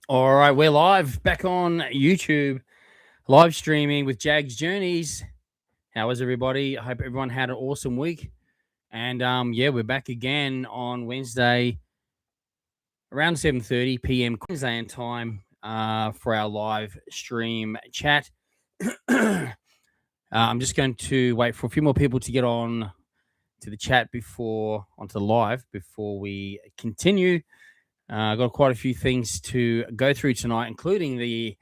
All right, we're live back on YouTube, live streaming with Jaggs Journeys. How is everybody? I hope everyone had an awesome week. And yeah, we're back again on Wednesday around 7:30 p.m. Queensland time for our live stream chat. I'm just going to wait for a few more people to get on to the chat onto the live before we continue. I've got quite a few things to go through tonight, including a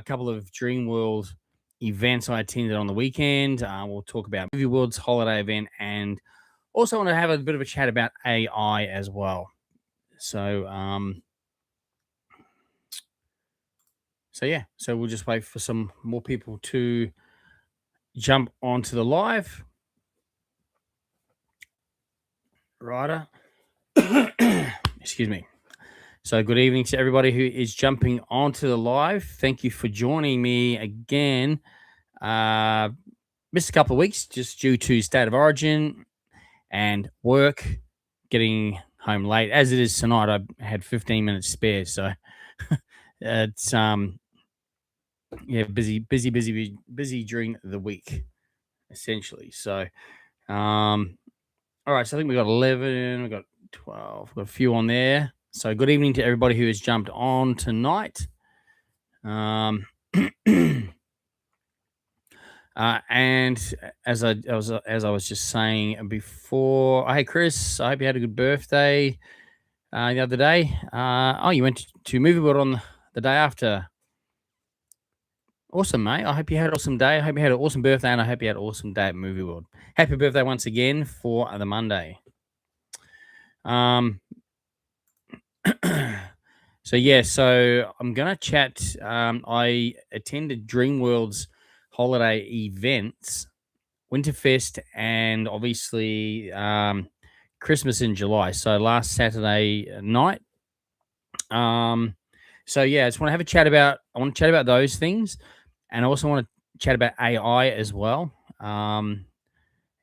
couple of Dreamworld events I attended on the weekend. We'll talk about Movie World's holiday event, and also want to have a bit of a chat about AI as well. So, so we'll just wait for some more people to jump onto the live. Righter. Excuse me. So, good evening to everybody who is jumping onto the live. Thank you for joining me again. Missed a couple of weeks just due to state of origin and work, getting home late. As it is tonight, I had 15 minutes spare. So, it's busy during the week, essentially. So, all right. So I think we got 11, we got 12, we got a few on there. So good evening to everybody who has jumped on tonight. And as I was just saying before, hey Chris, I hope you had a good birthday the other day. You went to Movie World on the day after. Awesome, mate. I hope you had an awesome day. I hope you had an awesome birthday, and I hope you had an awesome day at Movie World. Happy birthday once again for the Monday. So I'm gonna chat. I attended Dreamworld's holiday events, Winterfest, and obviously Christmas in July. So last Saturday night. So yeah, I just want to have a chat about. I want to chat about those things, and I also want to chat about AI as well.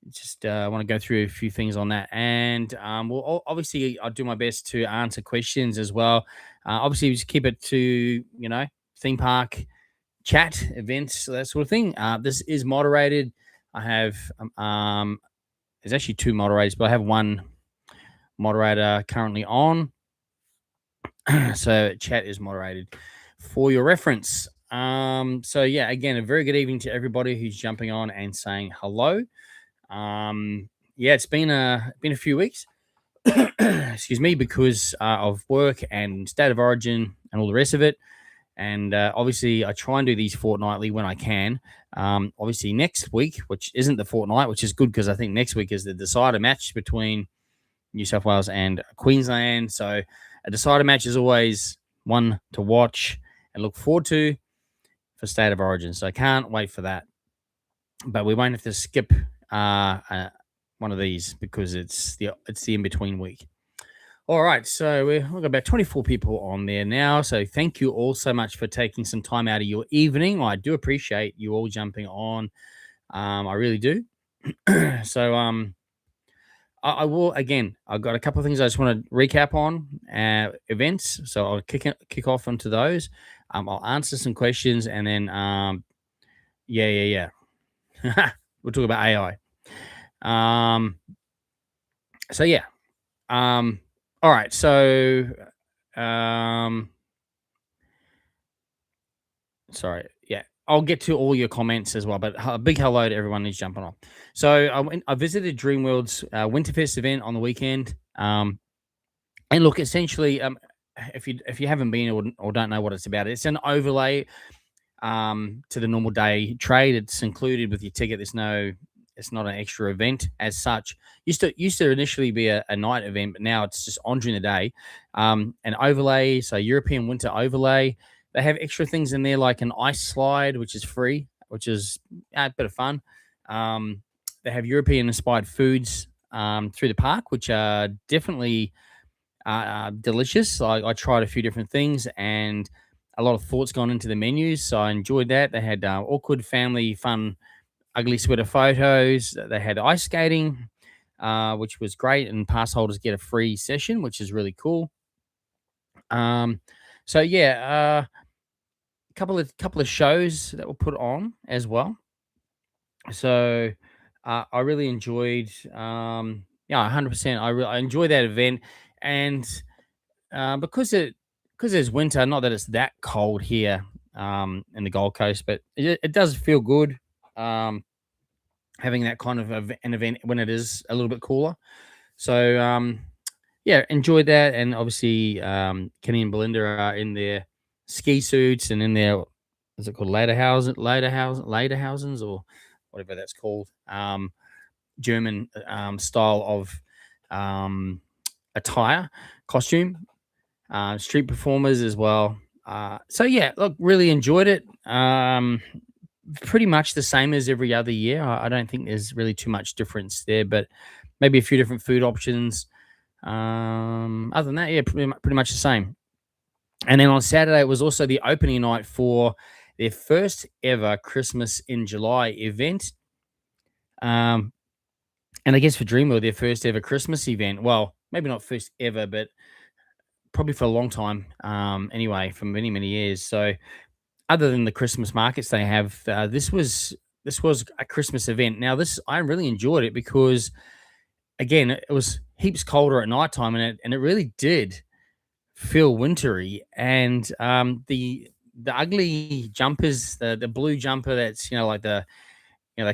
Just want to go through a few things on that, and obviously I'll do my best to answer questions as well. Obviously, just keep it to theme park chat events, that sort of thing. This is moderated. I have there's actually two moderators, but I have one moderator currently on. So chat is moderated for your reference. So yeah, again, a very good evening to everybody who's jumping on and saying hello. Yeah, it's been a few weeks. Excuse me, because of work and state of origin and all the rest of it. And obviously, I try and do these fortnightly when I can. Obviously, next week, which isn't the fortnight, which is good because I think next week is the decider match between New South Wales and Queensland. So a decider match is always one to watch and look forward to for state of origin. So I can't wait for that. But we won't have to skip one of these because it's the in between week. All right, so we've got about 24 people on there now. So thank you all so much for taking some time out of your evening. I do appreciate you all jumping on. I really do. So I will again. I've got a couple of things I just want to recap on events. So I'll kick off onto those. I'll answer some questions and then yeah. We'll talk about AI. So yeah. All right. So sorry. Yeah. I'll get to all your comments as well, but a big hello to everyone who's jumping on. So I visited Dreamworld's Winterfest event on the weekend. And look, essentially, if you haven't been or don't know what it's about, it's an overlay to the normal day trade. It's included with your ticket. It's not an extra event as such. Used to initially be a night event, but now it's just on during the day. An overlay, so European winter overlay. They have extra things in there like an ice slide, which is free, which is a bit of fun. They have European inspired foods through the park, which are definitely delicious. I tried a few different things and a lot of thoughts gone into the menus, so I enjoyed that. They had awkward family fun ugly sweater photos. They had ice skating, which was great, and pass holders get a free session, which is really cool. So yeah, couple of shows that were put on as well. So I really enjoyed. Yeah, 100%. I enjoy that event, and because there's winter. Not that it's that cold here in the Gold Coast, but it does feel good having that kind of an event when it is a little bit cooler. So yeah, enjoyed that, and obviously Kenny and Belinda are in their ski suits and in their, is it called Lederhausens or whatever that's called, German style of um, attire, costume, street performers as well. So yeah, look, really enjoyed it. Pretty much the same as every other year. I don't think there's really too much difference there, but maybe a few different food options. Other than that, yeah, pretty much the same. And then on Saturday, it was also the opening night for their first ever Christmas in July event. Um, and I guess for Dreamworld, their first ever Christmas event. Well, maybe not first ever, but probably for a long time. Anyway, for many many years. So other than the Christmas markets they have, this was a Christmas event. Now this I really enjoyed it because again it was heaps colder at night time, and it really did feel wintry. And the ugly jumpers, the blue jumper that's like they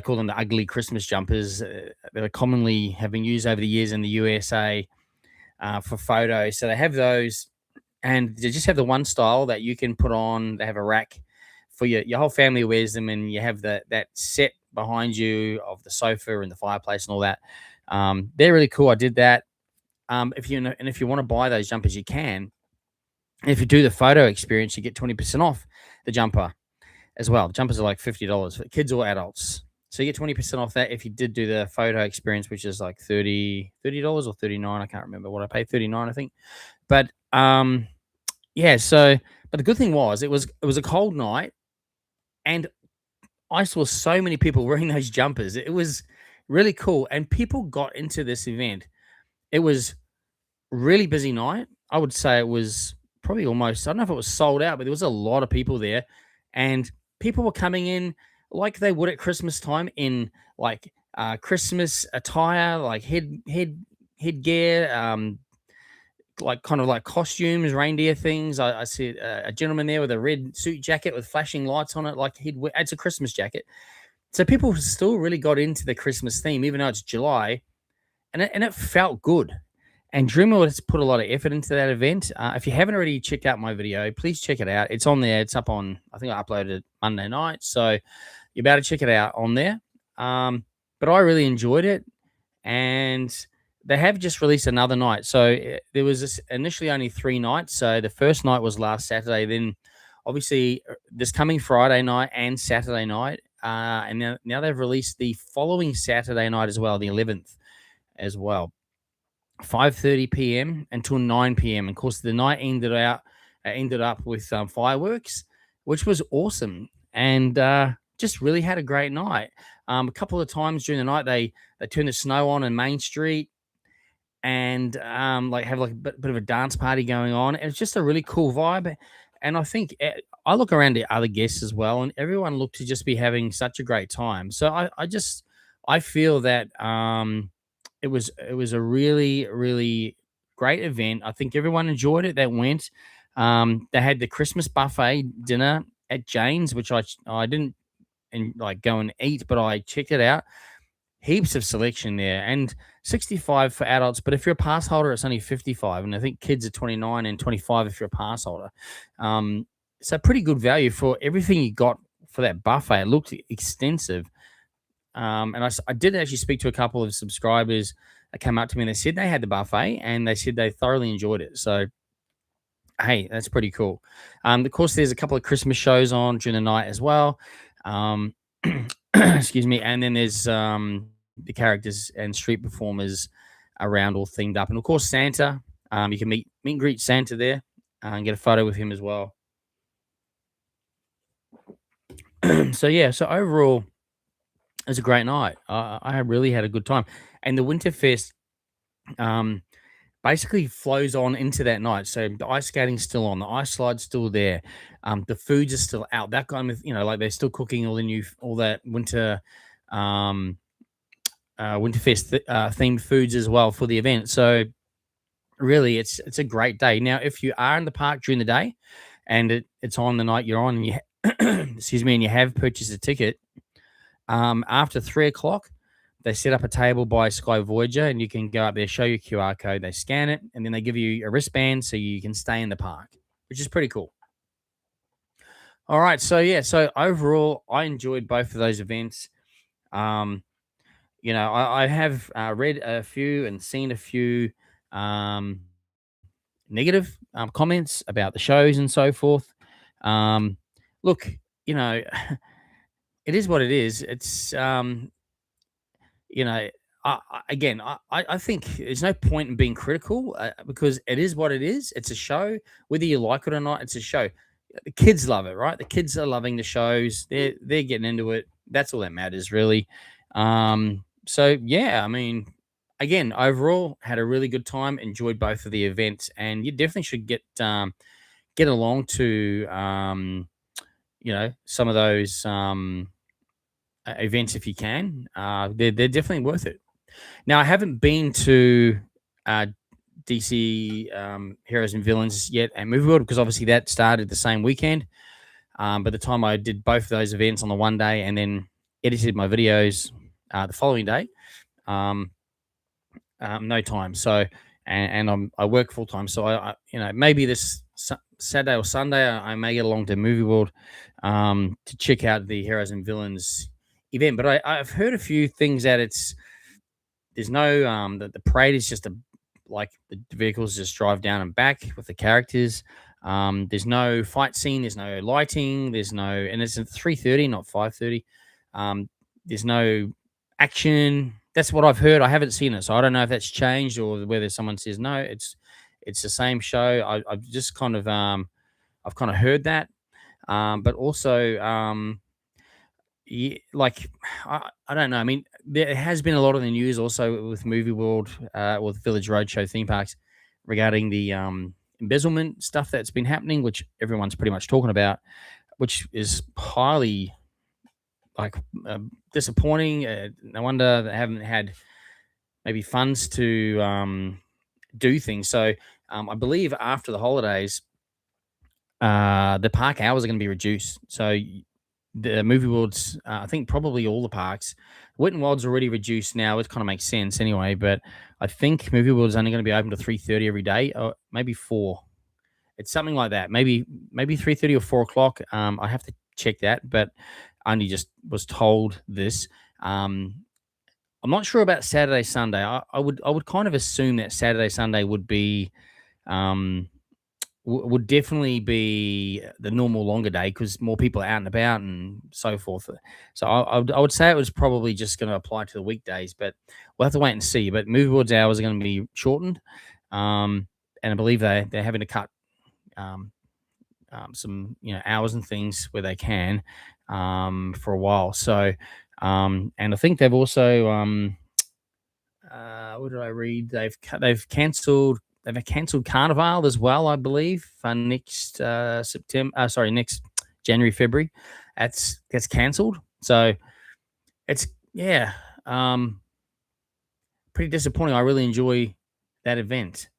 call them the ugly Christmas jumpers that are commonly have been used over the years in the USA for photos. So they have those, and they just have the one style that you can put on. They have a rack for your whole family wears them, and you have that set behind you of the sofa and the fireplace and all that. They're really cool. I did that. If you know, and if you want to buy those jumpers, you can. And if you do the photo experience, you get 20% off the jumper as well. The jumpers are like $50 for kids or adults. So you get 20% off that if you did do the photo experience, which is like $30 or 39. I can't remember what I paid, 39, I think. But yeah, so but the good thing was it was a cold night, and I saw so many people wearing those jumpers. It was really cool, and people got into this event. It was really busy night. I would say it was probably almost, I don't know if it was sold out, but there was a lot of people there, and people were coming in like they would at Christmas time in like Christmas attire, like headgear, like kind of like costumes, reindeer things. I see a gentleman there with a red suit jacket with flashing lights on it, like it's a Christmas jacket. So people still really got into the Christmas theme, even though it's July, and it felt good. And Dreamworld has put a lot of effort into that event. If you haven't already checked out my video, please check it out. It's on there. It's up on, I think I uploaded it Monday night. So you're about to check it out on there. But I really enjoyed it. And they have just released another night. So there was initially only 3 nights. So the first night was last Saturday. Then obviously this coming Friday night and Saturday night. And now they've released the following Saturday night as well, the 11th as well. 5:30 p.m. until 9 p.m. And of course, the night ended up with fireworks, which was awesome, and just really had a great night. A couple of times during the night, they turned the snow on in Main Street, and like have like a bit of a dance party going on. And it's just a really cool vibe. And I think I look around at other guests as well, and everyone looked to just be having such a great time. So I feel that it was a really really great event. I think everyone enjoyed it that went. They had the Christmas buffet dinner at Jane's, which I didn't like go and eat, but I checked it out. Heaps of selection there, and 65 for adults. But if you're a pass holder, it's only 55, and I think kids are 29 and 25 if you're a pass holder. So pretty good value for everything you got for that buffet. It looked extensive. And I did actually speak to a couple of subscribers that came up to me, and they said they had the buffet and they said they thoroughly enjoyed it. So, hey, that's pretty cool. Of course, there's a couple of Christmas shows on during the night as well. Excuse me. And then there's the characters and street performers around all themed up. And of course, Santa. You can meet and greet Santa there and get a photo with him as well. So, yeah, so overall, it was a great night. I really had a good time. And the Winterfest, basically flows on into that night. So the ice skating's still on, the ice slide's still there, the foods are still out. That kind of, like they're still cooking all the all that winter, um, Winterfest themed foods as well for the event. So really, it's a great day. Now, if you are in the park during the day and it's on the night you're on, and excuse me, and you have purchased a ticket, after 3 o'clock, they set up a table by Sky Voyager, and you can go up there, show your QR code, they scan it, and then they give you a wristband so you can stay in the park, which is pretty cool. All right, so yeah, so overall, I enjoyed both of those events. Um, I have read a few and seen a few um, negative comments about the shows and so forth. Um, Look, you know, it is what it is. It's you know, again, I think there's no point in being critical because it is what it is. It's a show, whether you like it or not. It's a show. The kids love it, right? The kids are loving the shows. They're getting into it. That's all that matters, really. So yeah, I mean, again, overall, had a really good time. Enjoyed both of the events, and you definitely should get along to some of those events if you can. They're definitely worth it. Now, I haven't been to uh, DC Heroes and Villains yet and Movie World because obviously that started the same weekend. By the time I did both of those events on the one day and then edited my videos the following day, um, no time. So, and I work full time. So maybe this Saturday or Sunday I may get along to Movie World to check out the Heroes and Villains event. But I've heard a few things that there's no the parade is just like the vehicles just drive down and back with the characters. There's no fight scene, there's no lighting, there's no, and it's at 3:30, not 5:30. There's no action. That's what I've heard. I haven't seen it, so I don't know if that's changed or whether someone says no. It's the same show. I've just kind of I've kind of heard that, but also yeah, like I don't know. I mean, there has been a lot of the news also with Movie World, with Village Roadshow theme parks regarding the embezzlement stuff that's been happening, which everyone's pretty much talking about, which is highly like disappointing. No wonder they haven't had maybe funds to do things. So I believe after the holidays, the park hours are going to be reduced. So the movie worlds, I think probably all the parks. Wet and Wild's already reduced now. It kind of makes sense anyway. But I think movie world's only going to be open to 3:30 every day, or maybe 4. It's something like that. Maybe 3:30 or 4 o'clock. I have to check that, but I only just was told this. I'm not sure about Saturday, Sunday. I would kind of assume that Saturday, Sunday would be um, would definitely be the normal longer day because more people are out and about and so forth. So I would say it was probably just going to apply to the weekdays, but we'll have to wait and see. But movie boards hours are going to be shortened, and I believe they're having to cut um, some hours and things where they can for a while. So and I think they've also what did I read? They've cancelled Carnival as well, I believe, for next September. Next January, February. That's cancelled. So it's yeah, um, pretty disappointing. I really enjoy that event.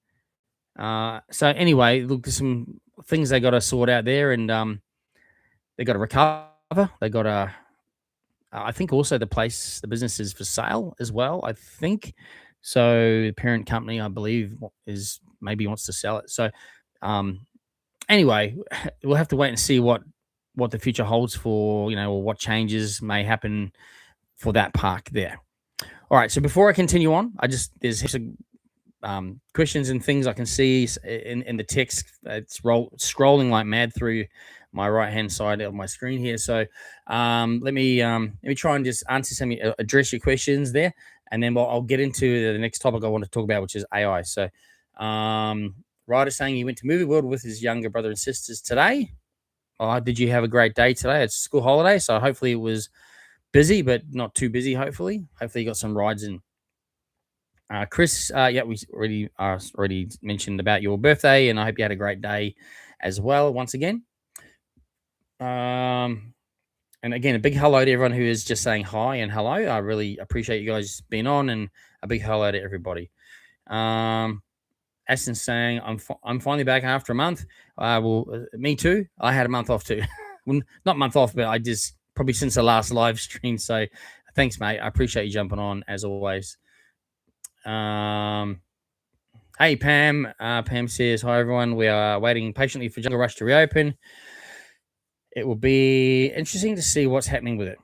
So anyway, look, there's some things they got to sort out there, and they got to recover. They got to. I think also the business is for sale as well. I think so. The parent company, I believe, is maybe wants to sell it. So um, anyway, we'll have to wait and see what the future holds for or what changes may happen for that park there. All right. So before I continue on, there's questions and things I can see in the text. It's scrolling like mad through my right hand side of my screen here. So let me try and just answer address your questions there, and then I'll get into the next topic I want to talk about, which is AI. So Ryder saying he went to Movie World with his younger brother and sisters today. Did you have a great day today? It's school holiday, so hopefully it was busy, but not too busy. Hopefully you got some rides in. Chris, yeah, we already mentioned about your birthday, and I hope you had a great day as well. Once again, and again, a big hello to everyone who is just saying hi and hello. I really appreciate you guys being on, and a big hello to everybody. Aston saying I'm finally back after a month. Me too. I had a month off too. Well, not month off, but I just probably since the last live stream. So thanks, mate. I appreciate you jumping on as always. Hey, Pam. Pam says, hi, everyone. We are waiting patiently for Jungle Rush to reopen. It will be interesting to see what's happening with it.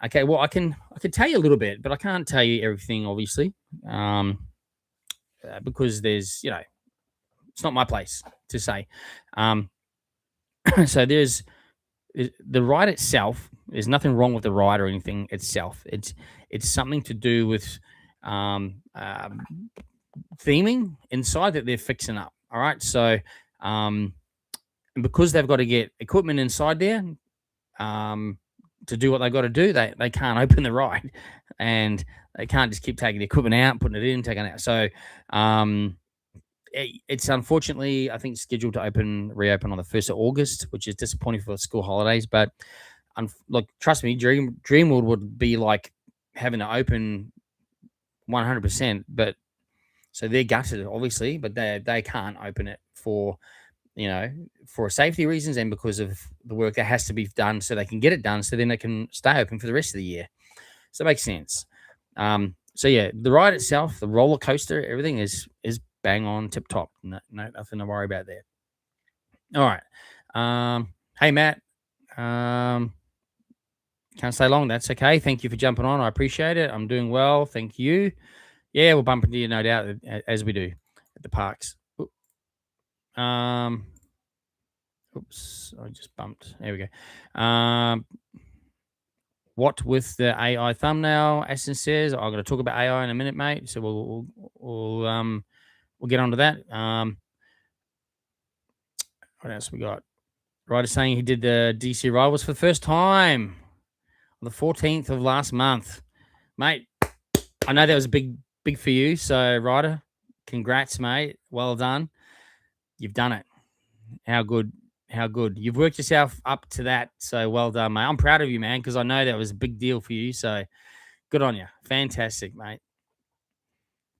Okay, well, I can tell you a little bit, but I can't tell you everything, obviously, because there's, it's not my place to say. So there's the ride itself. There's nothing wrong with the ride or anything itself. It's something to do with theming inside that they're fixing up. All right, so because they've got to get equipment inside there to do what they've got to do, they can't open the ride, and they can't just keep taking the equipment out, putting it in, taking it out. So it's unfortunately, I think, scheduled to reopen on the 1st of August, which is disappointing for the school holidays. But look, trust me, Dreamworld would be like having to open 100%, but so they're gutted, obviously, but they can't open it for safety reasons and because of the work that has to be done so they can get it done so then they can stay open for the rest of the year. So it makes sense. So yeah, the ride itself, the roller coaster, everything is bang on, tip top. No, nothing to worry about there. All right. Hey, Matt. Can't stay long. That's okay. Thank you for jumping on. I appreciate it. I'm doing well. Thank you. Yeah, we'll bump into you, no doubt, as we do at the parks. Oops, I just bumped. There we go. What with the AI thumbnail? Aston says I'm going to talk about AI in a minute, mate. So we'll get onto that. What else we got? Ryder saying he did the DC Rivals for the first time on the 14th of last month, mate. I know that was big for you. So Ryder, congrats, mate. Well done. You've done it. How good. You've worked yourself up to that. So well done, mate. I'm proud of you, man, because I know that was a big deal for you. So good on you. Fantastic, mate.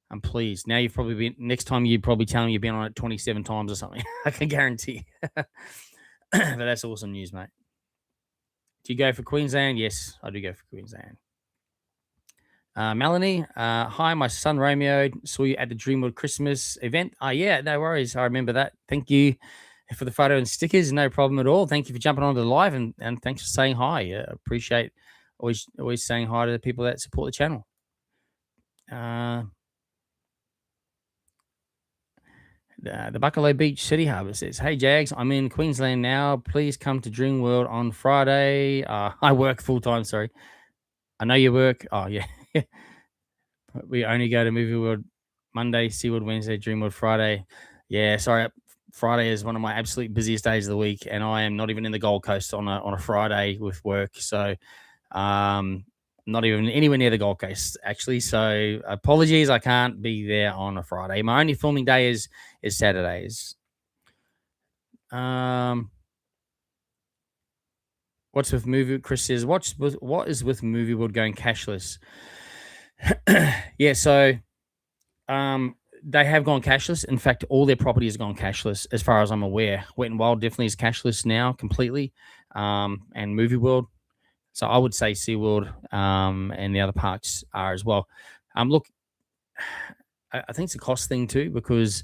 I'm pleased. Now you've probably been, next time you're probably telling me you've been on it 27 times or something. I can guarantee. But that's awesome news, mate. Do you go for Queensland? Yes, I do go for Queensland. Melanie, hi, my son Romeo saw you at the Dreamworld Christmas event. Yeah, no worries. I remember that. Thank you for the photo and stickers. No problem at all. Thank you for jumping onto the live and thanks for saying hi. Appreciate always saying hi to the people that support the channel. The Buccalow Beach City Harbour says, hey, Jaggs, I'm in Queensland now. Please come to Dreamworld on Friday. I work full-time, sorry. I know you work. Oh, yeah. We only go to Movie World Monday, SeaWorld Wednesday, Dreamworld Friday. Yeah, sorry. Friday is one of my absolute busiest days of the week, and I am not even in the Gold Coast on a Friday with work. So not even anywhere near the Gold Coast, actually. So apologies, I can't be there on a Friday. My only filming day is Saturdays. What's with movie? Chris says, what is with Movie World going cashless? Yeah, so they have gone cashless. In fact, all their property has gone cashless, as far as I'm aware. Wet n Wild definitely is cashless now, completely, and Movie World. So I would say SeaWorld and the other parks are as well. Look, I think it's a cost thing too, because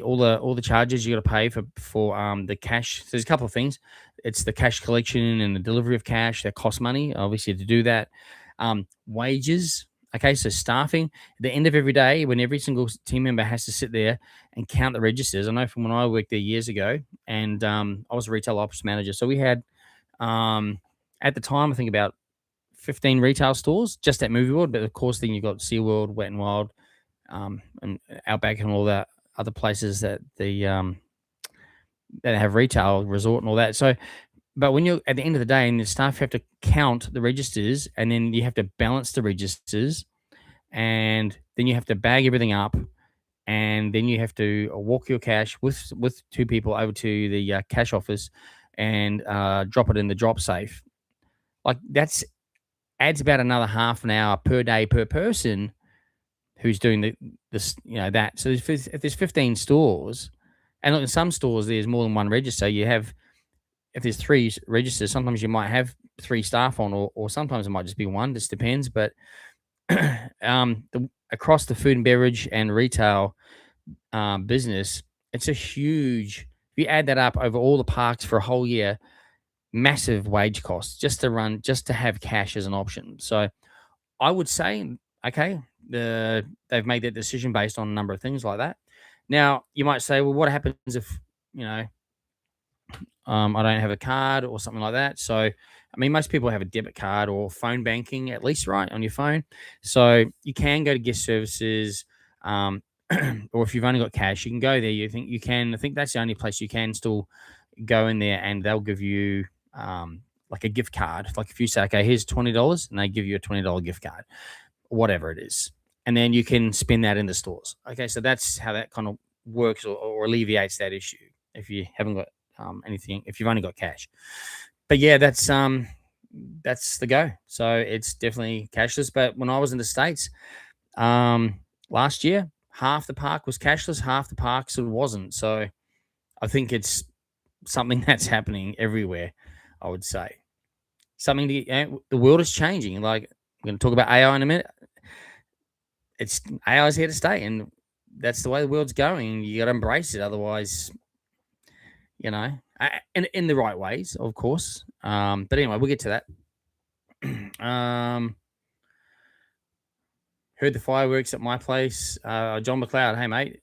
all the charges you got to pay for the cash. So there's a couple of things. It's the cash collection and the delivery of cash that costs money, obviously, to do that. Wages. Okay, so staffing. At the end of every day, when every single team member has to sit there and count the registers. I know from when I worked there years ago, and I was a retail ops manager. So we had, at the time, I think about 15 retail stores just at Movie World. But of course, then you've got SeaWorld, Wet n Wild, and Outback and all that other places that that have retail, resort and all that. So, but when you're at the end of the day and the staff have to count the registers and then you have to balance the registers and then you have to bag everything up, and then you have to walk your cash with two people over to the cash office and drop it in the drop safe. Like that's adds about another half an hour per day per person who's doing this, that. So if there's 15 stores, and look, in some stores there's more than one register. You have if there's three registers, sometimes you might have three staff on, or sometimes it might just be one. Just depends. But across the food and beverage and retail business, it's a huge. If you add that up over all the parks for a whole year, massive wage costs just to run, just to have cash as an option. So I would say, okay, they've made that decision based on a number of things like that. Now you might say, well, what happens if you know I don't have a card or something like that? So I mean, most people have a debit card or phone banking at least, right, on your phone. So you can go to guest services. Or if you've only got cash, you can go there. You think you can. I think that's the only place you can still go in there, and they'll give you like a gift card. Like if you say, okay, here's $20, and they give you a $20 gift card, whatever it is, and then you can spend that in the stores. Okay, so that's how that kind of works, or alleviates that issue if you haven't got anything. If you've only got cash, but yeah, that's the go. So it's definitely cashless. But when I was in the States last year, half the park was cashless, half the parks it wasn't. So I think it's something that's happening everywhere. I would say something the world is changing. Like we're going to talk about AI in a minute. It's AI is here to stay, and that's the way the world's going. You got to embrace it, otherwise, in the right ways, of course. But anyway, we'll get to that. Heard the fireworks at my place. John McLeod, hey mate.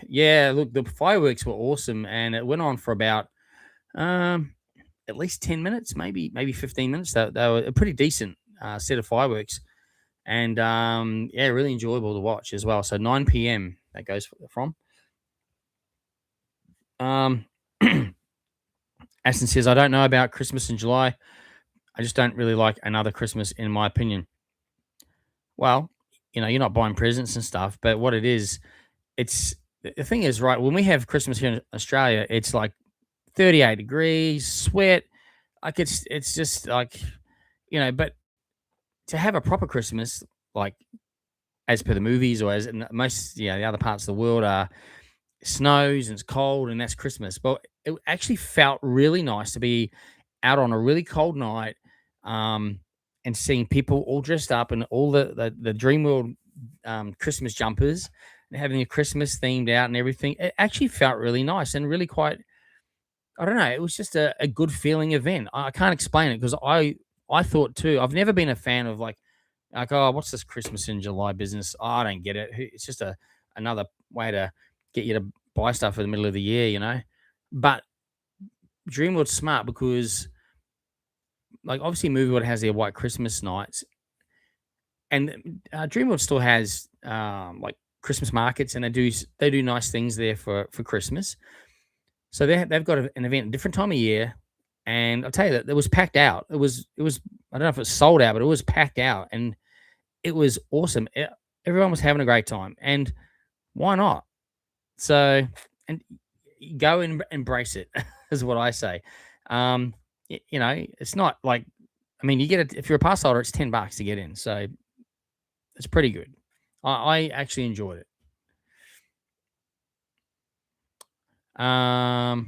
Yeah, look, the fireworks were awesome, and it went on for about at least 10 minutes, maybe 15 minutes. They were a pretty decent set of fireworks, and yeah, really enjoyable to watch as well. So 9 p.m. that goes from. Aston says, I don't know about Christmas in July. I just don't really like another Christmas, in my opinion. Well, you're not buying presents and stuff, but what it is, it's the thing is, right, when we have Christmas here in Australia, it's like 38 degrees, sweat. Like it's just like, but to have a proper Christmas, like as per the movies, or as in most, the other parts of the world are snows and it's cold and that's Christmas. But it actually felt really nice to be out on a really cold night, and seeing people all dressed up in all the Dreamworld Christmas jumpers and having a Christmas themed out and everything. It actually felt really nice and really quite. I don't know. It was just a good feeling event. I can't explain it because I thought too. I've never been a fan of like oh, what's this Christmas in July business? Oh, I don't get it. It's just another way to get you to buy stuff in the middle of the year. But Dreamworld's smart because, like, obviously, Movie World has their White Christmas nights, and Dreamworld still has like Christmas markets, and they do nice things there for Christmas. So they've got an event a different time of year, and I'll tell you that it was packed out. It was I don't know if it's sold out, but it was packed out, and it was awesome. Everyone was having a great time, and why not? So, and go and embrace it is what I say. It's not like, I mean, you get it if you're a pass holder, it's $10 to get in, so it's pretty good. I actually enjoyed it. Aston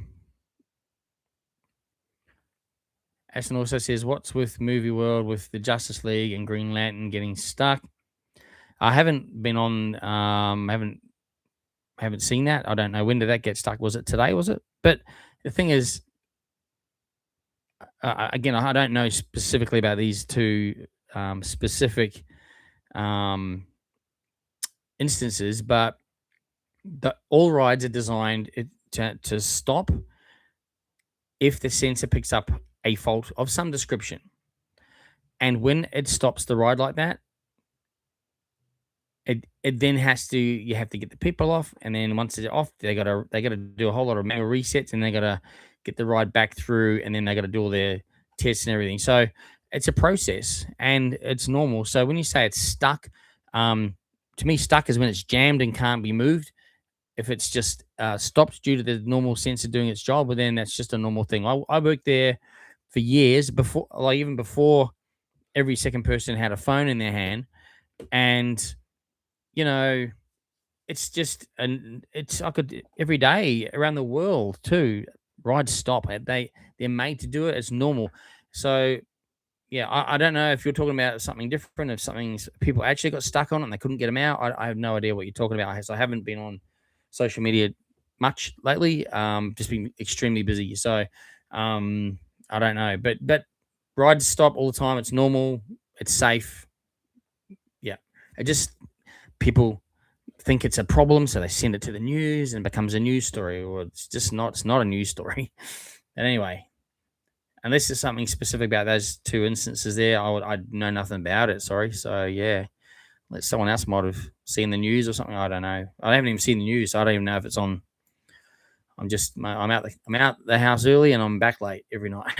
also says, "What's with Movie World with the Justice League and Green Lantern getting stuck?" I haven't been on. Haven't seen that. I don't know, when did that get stuck. Was it today? Was it? But the thing is, again, I don't know specifically about these two specific instances, but all rides are designed to stop if the sensor picks up a fault of some description. And when it stops the ride like that, it then you have to get the people off, and then once they're off, they gotta do a whole lot of manual resets, and they gotta get the ride back through, and then they gotta do all their tests and everything. So it's a process, and it's normal. So when you say it's stuck, to me, stuck is when it's jammed and can't be moved. If it's just stopped due to the normal sensor doing its job, well, then that's just a normal thing. I worked there for years before, like even before every second person had a phone in their hand, and you know, it's just and it's I could every day around the world too. Rides stop. They're made to do it. It's normal. So yeah, I don't know if you're talking about something different, if something people actually got stuck on it and they couldn't get them out. I have no idea what you're talking about. So I haven't been on social media much lately. Just been extremely busy. So I don't know. But rides stop all the time. It's normal. It's safe. Yeah. It just people think it's a problem, so they send it to the news and it becomes a news story, or it's just not. It's not a news story. And anyway, unless there's something specific about those two instances there, I'd know nothing about it. Sorry. So yeah, like someone else might have seen the news or something. I don't know. I haven't even seen the news, so I don't even know if it's on. I'm out the house early and I'm back late every night.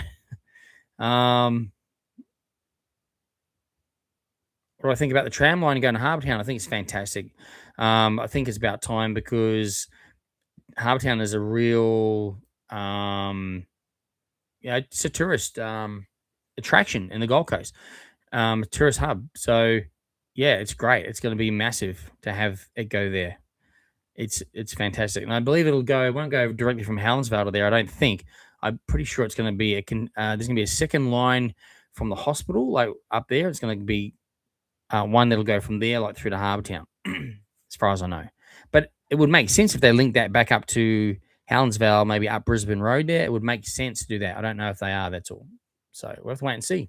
What do I think about the tram line going to Harbour Town? I think it's fantastic. I think it's about time because Harbour Town is a real yeah, it's a tourist attraction in the Gold Coast, tourist hub. So yeah, it's great. It's going to be massive to have it go there. It's fantastic, and I believe it'll go. It won't go directly from Helensvale to there. I don't think. I'm pretty sure it's going to be there's going to be a second line from the hospital, like up there. It's going to be one that'll go from there, like through to Harbour Town, as far as I know. But it would make sense if they link that back up to Helensvale, maybe up Brisbane Road there. It would make sense to do that. I don't know if they are, that's all. So we'll have to wait and see.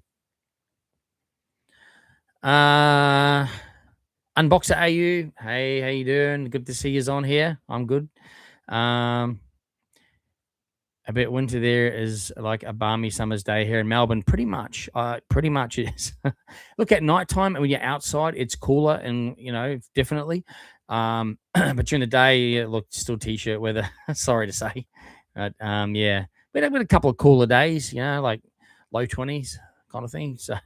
Unboxer AU. Hey, how you doing? Good to see you on here. I'm good. Um, I bet winter there is like a balmy summer's day here in Melbourne. Pretty much it is. Look, at nighttime and when you're outside, it's cooler and definitely. But during the day, look, still t-shirt weather. Sorry to say, but yeah, we had a couple of cooler days, like low 20s kind of thing. So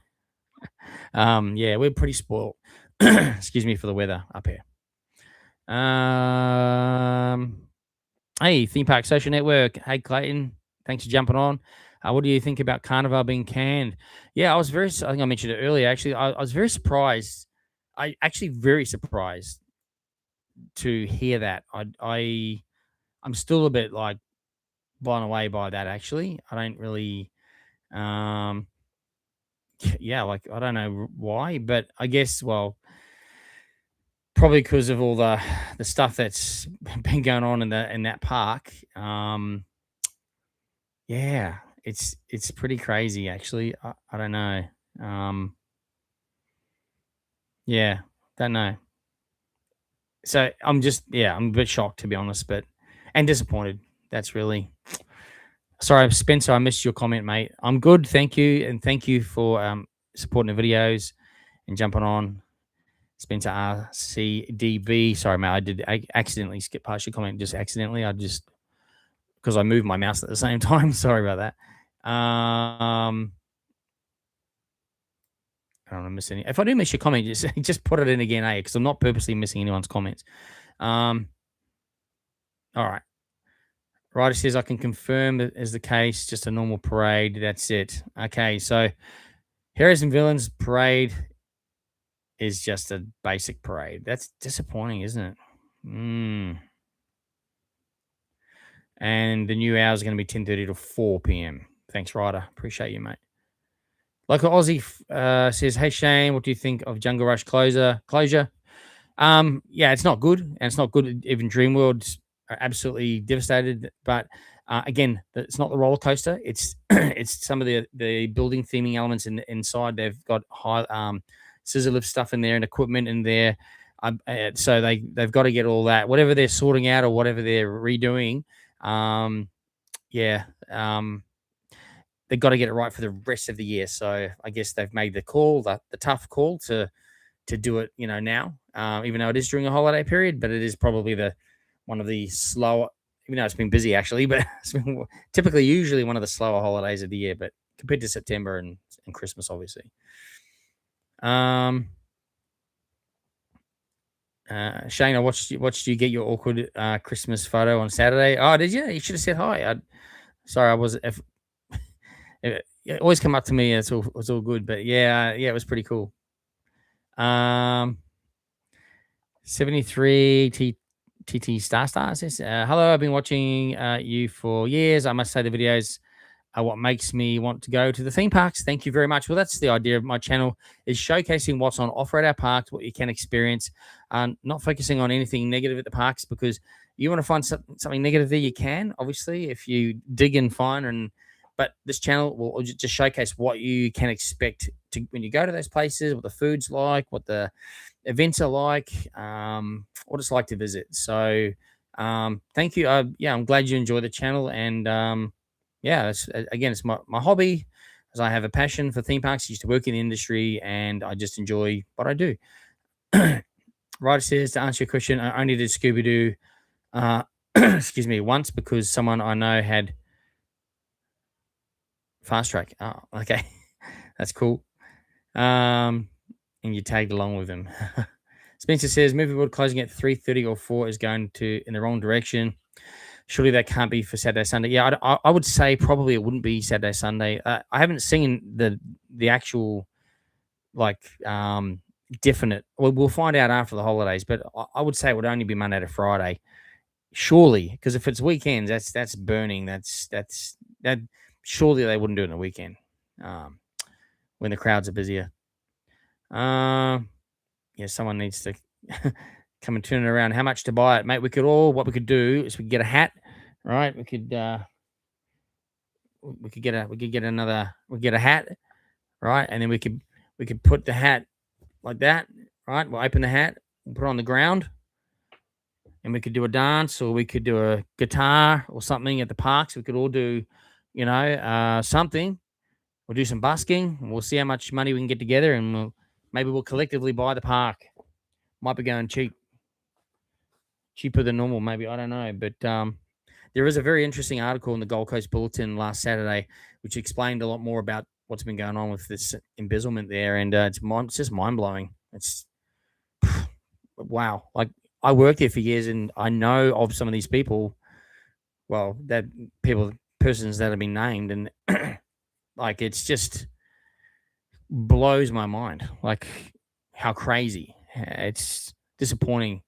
yeah, we're pretty spoiled. Excuse me for the weather up here. Hey, Theme Park Social Network. Hey, Clayton. Thanks for jumping on. What do you think about Carnival being canned? Yeah, I think I mentioned it earlier, actually. I was very surprised. Very surprised to hear that. I'm still a bit like blown away by that, actually. I don't really, yeah, like, I don't know why, but I guess, well, probably because of all the stuff that's been going on in that park. Yeah, it's pretty crazy, actually. I don't know. Yeah, don't know. So I'm I'm a bit shocked, to be honest, and disappointed. That's really sorry, Spencer. I missed your comment, mate. I'm good, thank you, and thank you for supporting the videos and jumping on. Spencer RCDB. Sorry, mate. I accidentally skip past your comment. Just accidentally. Because I moved my mouse at the same time. Sorry about that. I don't want to miss any. If I do miss your comment, just put it in again, because I'm not purposely missing anyone's comments. All right. Ryder says I can confirm that is the case. Just a normal parade. That's it. Okay, so Heroes and Villains parade is just a basic parade. That's disappointing, isn't it? And the new hours are going to be 10:30 to 4 p.m. Thanks, Ryder. Appreciate you, mate. Local Aussie says, "Hey Shane, what do you think of Jungle Rush closure? Yeah, it's not good, and it's not good. Even Dreamworld are absolutely devastated. But again, it's not the roller coaster. It's it's some of the building theming elements inside. They've got high scissor lift stuff in there and equipment in there. So they've got to get all that, whatever they're sorting out or whatever they're redoing. Yeah, they've got to get it right for the rest of the year. So I guess they've made the tough call to do it, now, even though it is during a holiday period, but it is probably one of the slower, even though it's been busy actually, but it's been usually one of the slower holidays of the year, but compared to September and Christmas, obviously. Shane, I watched you get your awkward Christmas photo on Saturday. Oh, did you? You should have said hi. Sorry, I was. If, it always come up to me. It's all good. But yeah, yeah, it was pretty cool. 73 TT Star says, hello. I've been watching you for years. I must say the videos are what makes me want to go to the theme parks. Thank you very much. Well, that's the idea of my channel, is showcasing what's on offer at our parks, what you can experience, not focusing on anything negative at the parks, because you want to find something negative there, you can, obviously, if you dig and find. But this channel will just showcase what you can expect to when you go to those places, what the food's like, what the events are like, what it's like to visit. So thank you. Yeah, I'm glad you enjoy the channel. And yeah, it's my hobby, as I have a passion for theme parks. I used to work in the industry, and I just enjoy what I do. Ryder says, to answer your question, I only did Scooby-Doo excuse me, once, because someone I know had fast track. Oh, okay. That's cool. And you tagged along with him. Spencer says, movie world closing at 3:30 or 4 is going in the wrong direction. Surely that can't be for Saturday, Sunday. Yeah, I would say probably it wouldn't be Saturday, Sunday. I haven't seen the actual, like, definite. Well, we'll find out after the holidays, but I would say it would only be Monday to Friday. Surely, because if it's weekends, that's burning. That. Surely they wouldn't do it on a weekend, when the crowds are busier. Yeah, someone needs to come and turn it around. How much to buy it, mate? What we could do is we could get a hat, right? We could get a hat, right? And then we could put the hat like that, right? We'll open the hat, we'll put it on the ground, and we could do a dance, or we could do a guitar or something at the parks. We could all do, something. We'll do some busking, and we'll see how much money we can get together, and maybe we'll collectively buy the park. Might be going cheaper than normal, maybe. I don't know. But there is a very interesting article in the Gold Coast Bulletin last Saturday, which explained a lot more about what's been going on with this embezzlement there. And it's just mind blowing. It's wow. Like, I worked there for years, and I know of some of these people. Well, persons that have been named, and like, it's just blows my mind. Like, how crazy. It's disappointing.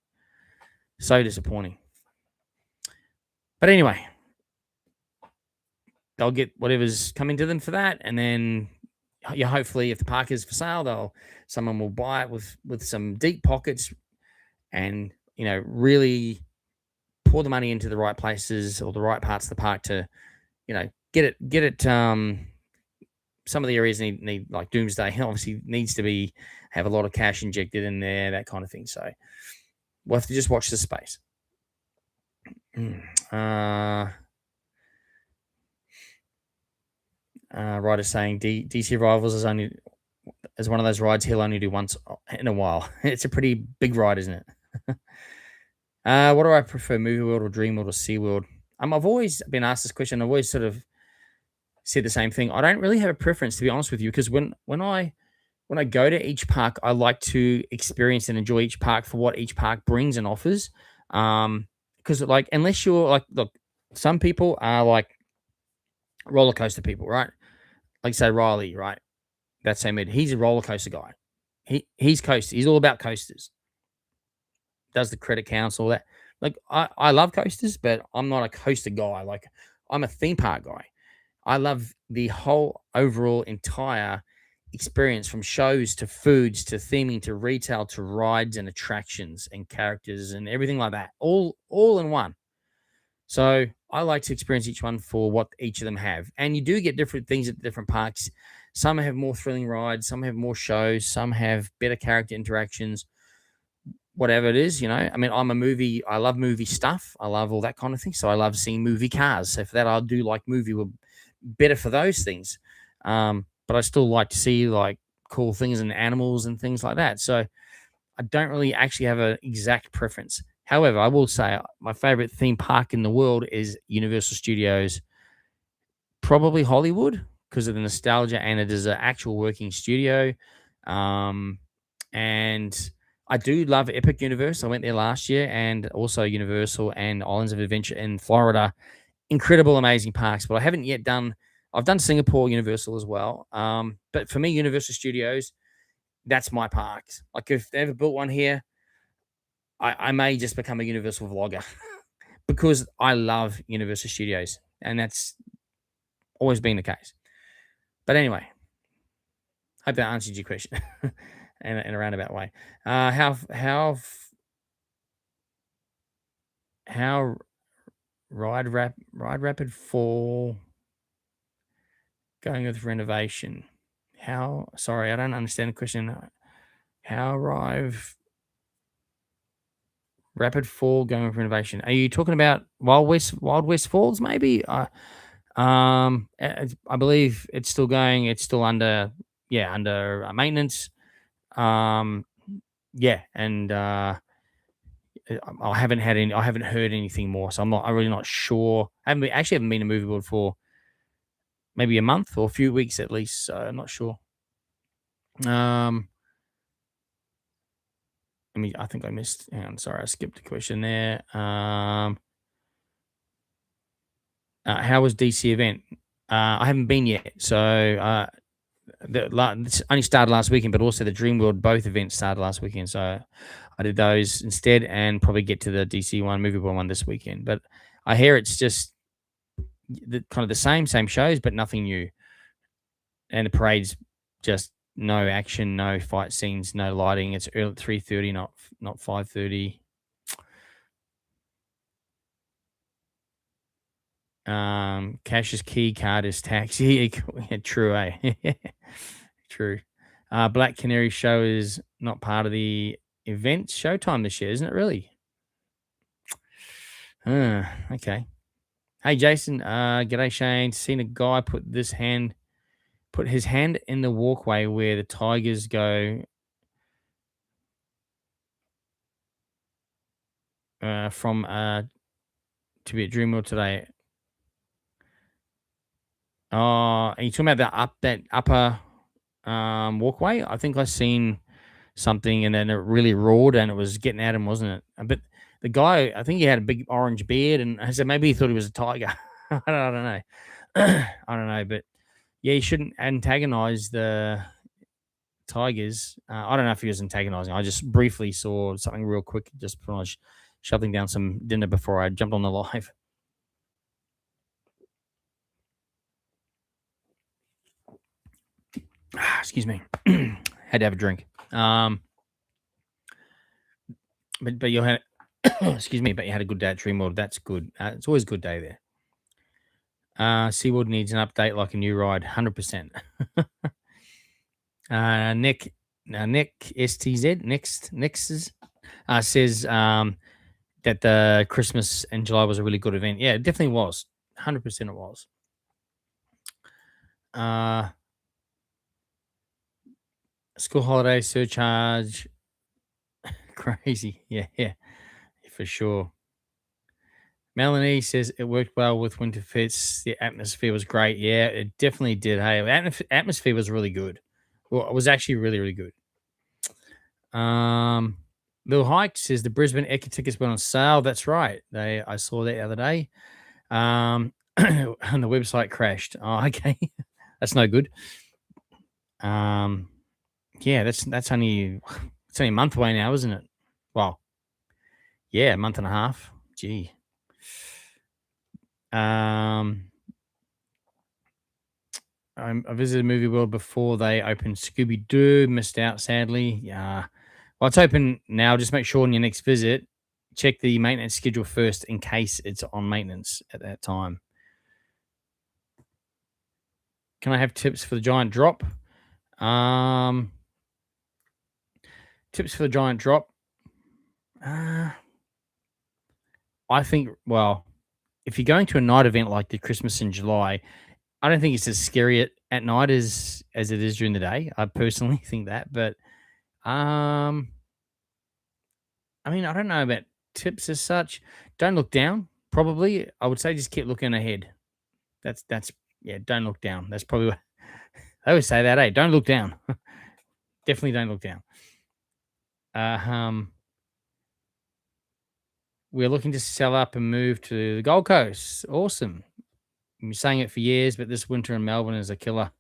So disappointing. But anyway, they'll get whatever's coming to them for that, and then hopefully, if the park is for sale, someone will buy it with some deep pockets, and really pour the money into the right places or the right parts of the park to get it. Some of the areas need like Doomsday obviously needs to have a lot of cash injected in there, that kind of thing. So we'll have to just watch the space. Ryder saying DC Rivals is one of those rides he'll only do once in a while. It's a pretty big ride, isn't it? What do I prefer, Movie World or Dreamworld or SeaWorld? I've always been asked this question. I've always sort of said the same thing. I don't really have a preference, to be honest with you, because when I go to each park, I like to experience and enjoy each park for what each park brings and offers. Because like, unless you're like, look, some people are like roller coaster people, right? Like, say Riley, right? That's same Ed. He's a roller coaster guy. He's coaster. He's all about coasters. Does the credit council that? Like, I love coasters, but I'm not a coaster guy. Like, I'm a theme park guy. I love the whole overall entire experience, from shows to foods to theming to retail to rides and attractions and characters and everything like that, all in one. So I like to experience each one for what each of them have. And you do get different things at different parks. Some have more thrilling rides, some have more shows, some have better character interactions, whatever it is. I mean, I love movie stuff. I love all that kind of thing. So I love seeing movie cars. So for that, I'll do like movie better for those things. But I still like to see like cool things and animals and things like that. So I don't really actually have an exact preference. However, I will say my favorite theme park in the world is Universal Studios, probably Hollywood, because of the nostalgia, and it is an actual working studio. And I do love Epic Universe. I went there last year, and also Universal and Islands of Adventure in Florida. Incredible, amazing parks. But I haven't yet done. I've done Singapore Universal as well. But for me, Universal Studios, that's my parks. Like if they ever built one here, I may just become a Universal vlogger because I love Universal Studios, and that's always been the case. But anyway, hope that answered your question in a roundabout way. How ride rapid fall going with renovation? How sorry, I don't understand the question. How rapid fall going with renovation? Are you talking about Wild West Falls? Maybe. I believe it's still going. It's still under under maintenance. Um, yeah, and I haven't had any. I haven't heard anything more, so I'm really not sure. Actually haven't been to movie world for maybe a month or a few weeks at least. So I'm not sure. Um, I think I missed. Hang on, sorry, I skipped a question there. How was DC event? I haven't been yet, so this only started last weekend, but also the Dreamworld both events started last weekend. So I did those instead, and probably get to the DC one, Movie World one this weekend. But I hear it's just kind of the same shows, but nothing new. And the parade's just no action, no fight scenes, no lighting. It's early at 3:30, not 5:30. Cash is key, card is tax. Yeah, true, eh? True. Black Canary show is not part of the event showtime this year, isn't it? Really? Okay. Hey, Jason. G'day, Shane. Seen a guy put his hand in the walkway where the tigers go. From to be at Dreamworld today. Are you talking about that upper walkway? I think I seen something, and then it really roared, and it was getting at him, wasn't it? But the guy, I think he had a big orange beard, and I said maybe he thought he was a tiger. I don't know. I don't know, but yeah, you shouldn't antagonize the tigers. I don't know if he was antagonizing. I just briefly saw something real quick, just when I was shoveling down some dinner before I jumped on the live. Excuse me. Had to have a drink. But you had excuse me, but you had a good day at Dreamworld. That's good. It's always a good day there. SeaWorld needs an update like a new ride, 100%. Nick STZ next says that the Christmas in July was a really good event. Yeah, it definitely was. 100% it was. School holiday surcharge. Crazy. Yeah, for sure. Melanie says it worked well with Winter Fits. The atmosphere was great. Yeah, it definitely did. Hey, atmosphere was really good. Well, it was actually really, really good. Little Hike says the Brisbane Echo tickets went on sale. That's right. I saw that the other day. And the website crashed. Oh, okay. That's no good. Yeah, that's only a month away now, isn't it? Well, yeah, a month and a half. Gee. I visited Movie World before they opened Scooby Doo. Missed out, sadly. Yeah. Well, it's open now. Just make sure on your next visit, check the maintenance schedule first in case it's on maintenance at that time. Can I have tips for the giant drop? Tips for the giant drop. I think, well, if you're going to a night event like the Christmas in July, I don't think it's as scary at night as it is during the day. I personally think that, but I mean, I don't know about tips as such. Don't look down. Probably, I would say just keep looking ahead. That's yeah. Don't look down. That's probably what I always say that. Hey, don't look down. Definitely don't look down. Um, we're looking to sell up and move to the Gold Coast. Awesome. I've been saying it for years, but this winter in Melbourne is a killer.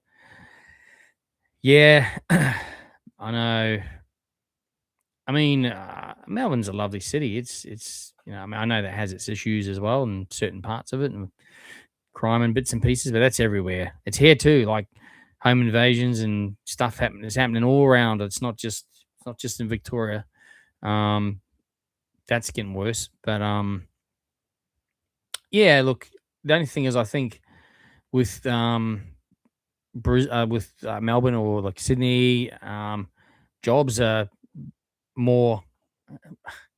Yeah, I know. I mean, Melbourne's a lovely city. It's I mean, I know that has its issues as well in certain parts of it, and crime and bits and pieces, but that's everywhere. It's here too, like home invasions and stuff happening. It's happening all around. It's not just in Victoria. Um, that's getting worse. But yeah. Look, the only thing is, I think with Melbourne or like Sydney, jobs are more,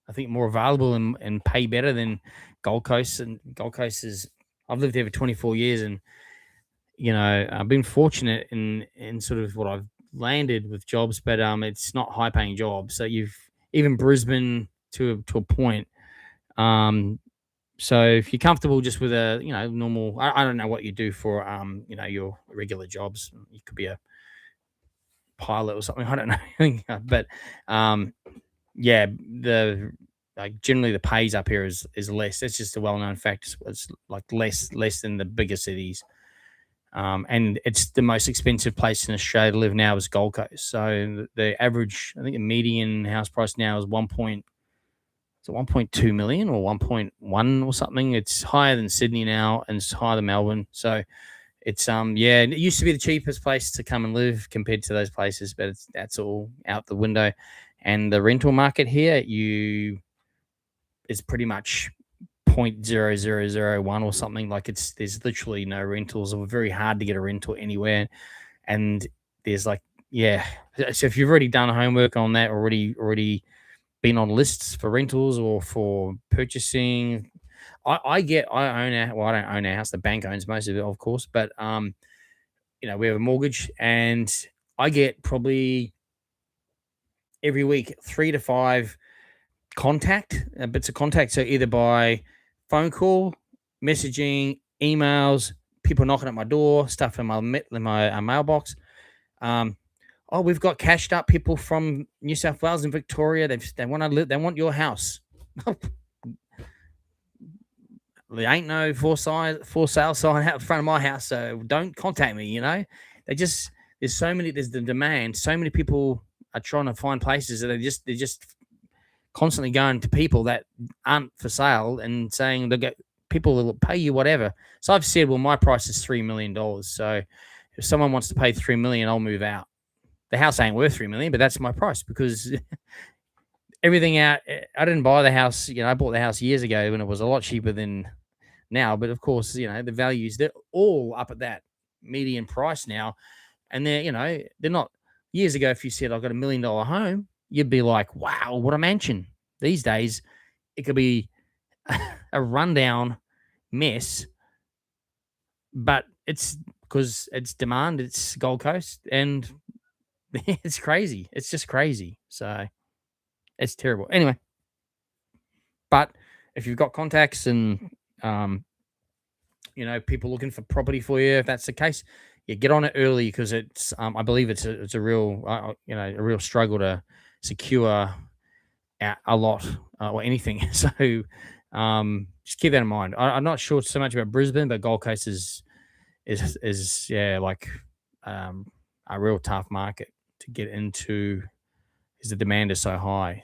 I think, more available and pay better than Gold Coast. And Gold Coast is, I've lived there for 24 years, and I've been fortunate in sort of what I've landed with jobs, but it's not high paying jobs. So you've even Brisbane to a point. Um, so if you're comfortable just with a normal, I don't know what you do for your regular jobs. You could be a pilot or something. I don't know, but um, yeah, the like generally the pays up here is less. That's just a well known fact. It's like less than the bigger cities. And it's the most expensive place in Australia to live now is Gold Coast. So the average, I think the median house price now is 1.2 million or 1.1 or something. It's higher than Sydney now, and it's higher than Melbourne. So it's yeah, it used to be the cheapest place to come and live compared to those places, but that's all out the window. And the rental market here, is pretty much 0.0001 or something. Like there's literally no rentals, or very hard to get a rental anywhere. And there's like, yeah. So if you've already done homework on that, already been on lists for rentals or for purchasing, I own a well, I don't own a house. The bank owns most of it, of course, but we have a mortgage, and I get probably every week 3 to 5 bits of contact. So either by phone call, messaging, emails, people knocking at my door, stuff in my mailbox. Um, oh, we've got cashed up people from New South Wales and Victoria. They want to live. They want your house. There ain't no for sale sign out in front of my house, so don't contact me. They just there's the demand. So many people are trying to find places that they're just constantly going to people that aren't for sale and saying they'll get people will pay you whatever. So I've said, well, my price is $3 million. So if someone wants to pay $3 million, I'll move out. The house ain't worth $3 million, but that's my price because everything out. I didn't buy the house. I bought the house years ago when it was a lot cheaper than now. But of course, the values, they're all up at that median price now, and they're not. Years ago, if you said I've got $1 million home, you'd be like, wow, what a mansion. These days, it could be a rundown mess, but it's because it's demand, it's Gold Coast, and it's crazy. It's just crazy. So it's terrible. Anyway, but if you've got contacts and people looking for property for you, if that's the case, yeah, get on it early because it's I believe it's a real a real struggle to secure a lot or anything. So just keep that in mind. I'm not sure so much about Brisbane, but Gold Coast is yeah, like a real tough market to get into because the demand is so high.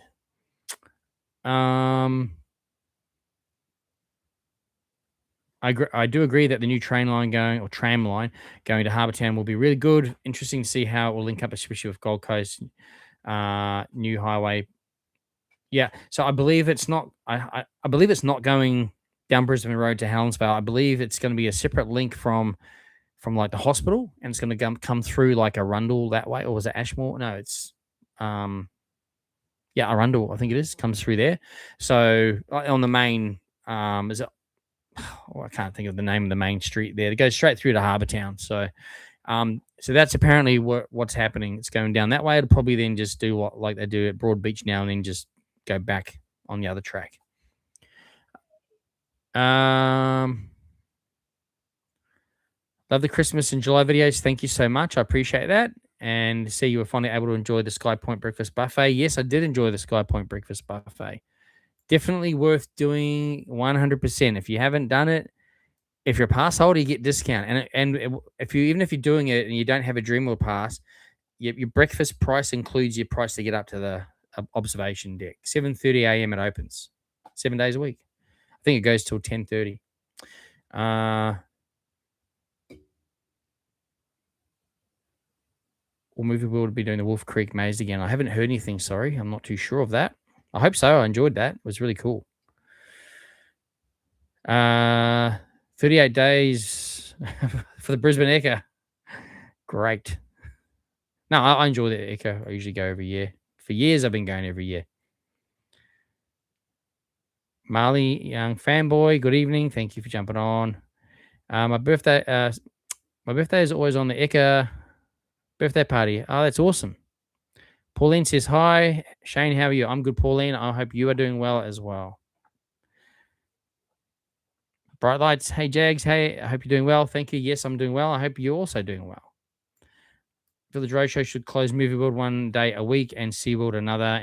I do agree that the new train line going or tram line going to Harbour Town will be really good. Interesting to see how it will link up, especially with Gold Coast new highway. Yeah, so I believe it's not. I believe it's not going down Brisbane Road to Helensvale. I believe it's going to be a separate link from like the hospital, and it's going to come through like Arundel that way, or was it Ashmore? No, it's yeah, Arundel. I think it is comes through there. So on the main is it? Oh, I can't think of the name of the main street there. It goes straight through to Harbour Town. So that's apparently what's happening. It's going down that way. It'll probably then just do what like they do at Broad Beach now, and then just go back on the other track. Love the Christmas and July videos. Thank you so much. I appreciate that. and see you were finally able to enjoy the Sky Point Breakfast Buffet. Yes, I did enjoy the Sky Point Breakfast Buffet. Definitely worth doing 100%. If you haven't done it, if you're a pass holder, you get discount. And if you even if you're doing it and you don't have a Dreamworld pass, your breakfast price includes your price to get up to the observation deck. 7:30 a.m. it opens, 7 days a week. I think it goes till 10:30. Or Movie World would be doing the Wolf Creek Maze again. I haven't heard anything. Sorry, I'm not too sure of that. I hope so. I enjoyed that. It was really cool. 38 days for the Brisbane Echo. Great. No, I enjoy the Echo. I usually go every year. For years, I've been going every year. Marley, young fanboy, good evening. Thank you for jumping on. My birthday is always on the Echo birthday party. Oh, that's awesome. Pauline says hi. Shane, how are you? I'm good, Pauline. I hope you are doing well as well. Bright Lights. Hey, Jaggs. Hey, I hope you're doing well. Thank you. Yes, I'm doing well. I hope you're also doing well. Village Roadshow should close Movie World one day a week and SeaWorld another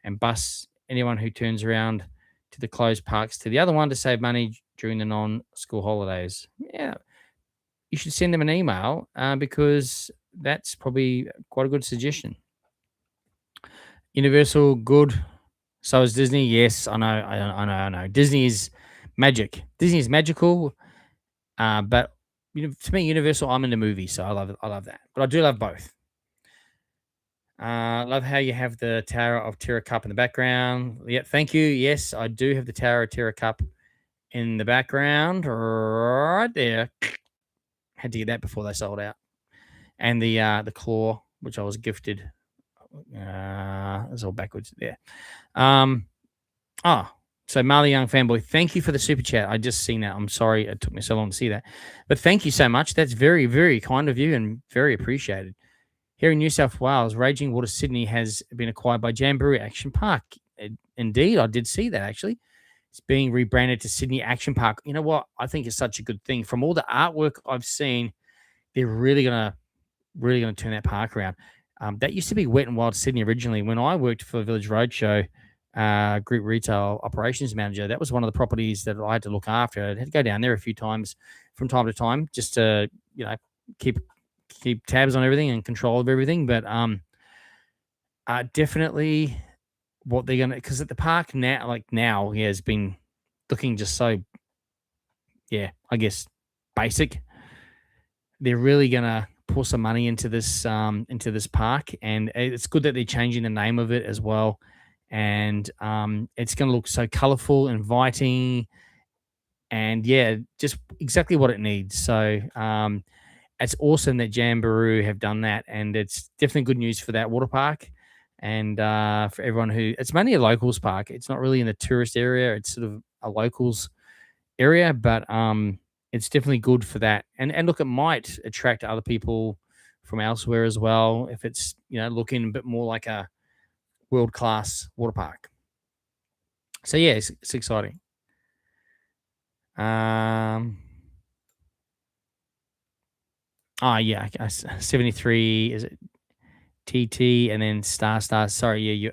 and bus anyone who turns around to the closed parks to the other one to save money during the non-school holidays. Yeah, you should send them an email because that's probably quite a good suggestion. Universal, good. So is Disney. Yes, I know. I know. Disney is magic. Disney is magical, but to me, Universal, I'm in the movie, so I love it. I love that. But I do love both. Love how you have the Tower of Terror Cup in the background. Yeah, thank you. Yes, I do have the Tower of Terror Cup in the background right there. Had to get that before they sold out. And the claw, which I was gifted. It's all backwards there. So Marley Young fanboy, thank you for the super chat. I just seen that. I'm sorry it took me so long to see that, but thank you so much. That's very, very kind of you and very appreciated. Here in New South Wales, Raging Water Sydney has been acquired by Jamboree Action Park. Indeed, I did see that actually. It's being rebranded to Sydney Action Park. You know what? I think it's such a good thing. From all the artwork I've seen, they're really gonna turn that park around. That used to be Wet and Wild Sydney originally. When I worked for Village Roadshow, group retail operations manager, that was one of the properties that I had to look after. I had to go down there a few times from time to time just to keep tabs on everything and control of everything. But definitely what they're gonna, because at the park now has been looking just so I guess basic. They're really gonna pour some money into this park, and it's good that they're changing the name of it as well. And it's going to look so colorful, inviting, and just exactly what it needs. So it's awesome that Jamboree have done that, and it's definitely good news for that water park and for everyone it's mainly a locals park. It's not really in the tourist area. It's sort of a locals area, but it's definitely good for that. And look, it might attract other people from elsewhere as well if it's looking a bit more like a world-class water park. So it's exciting. 73 is it TT and then star. Sorry,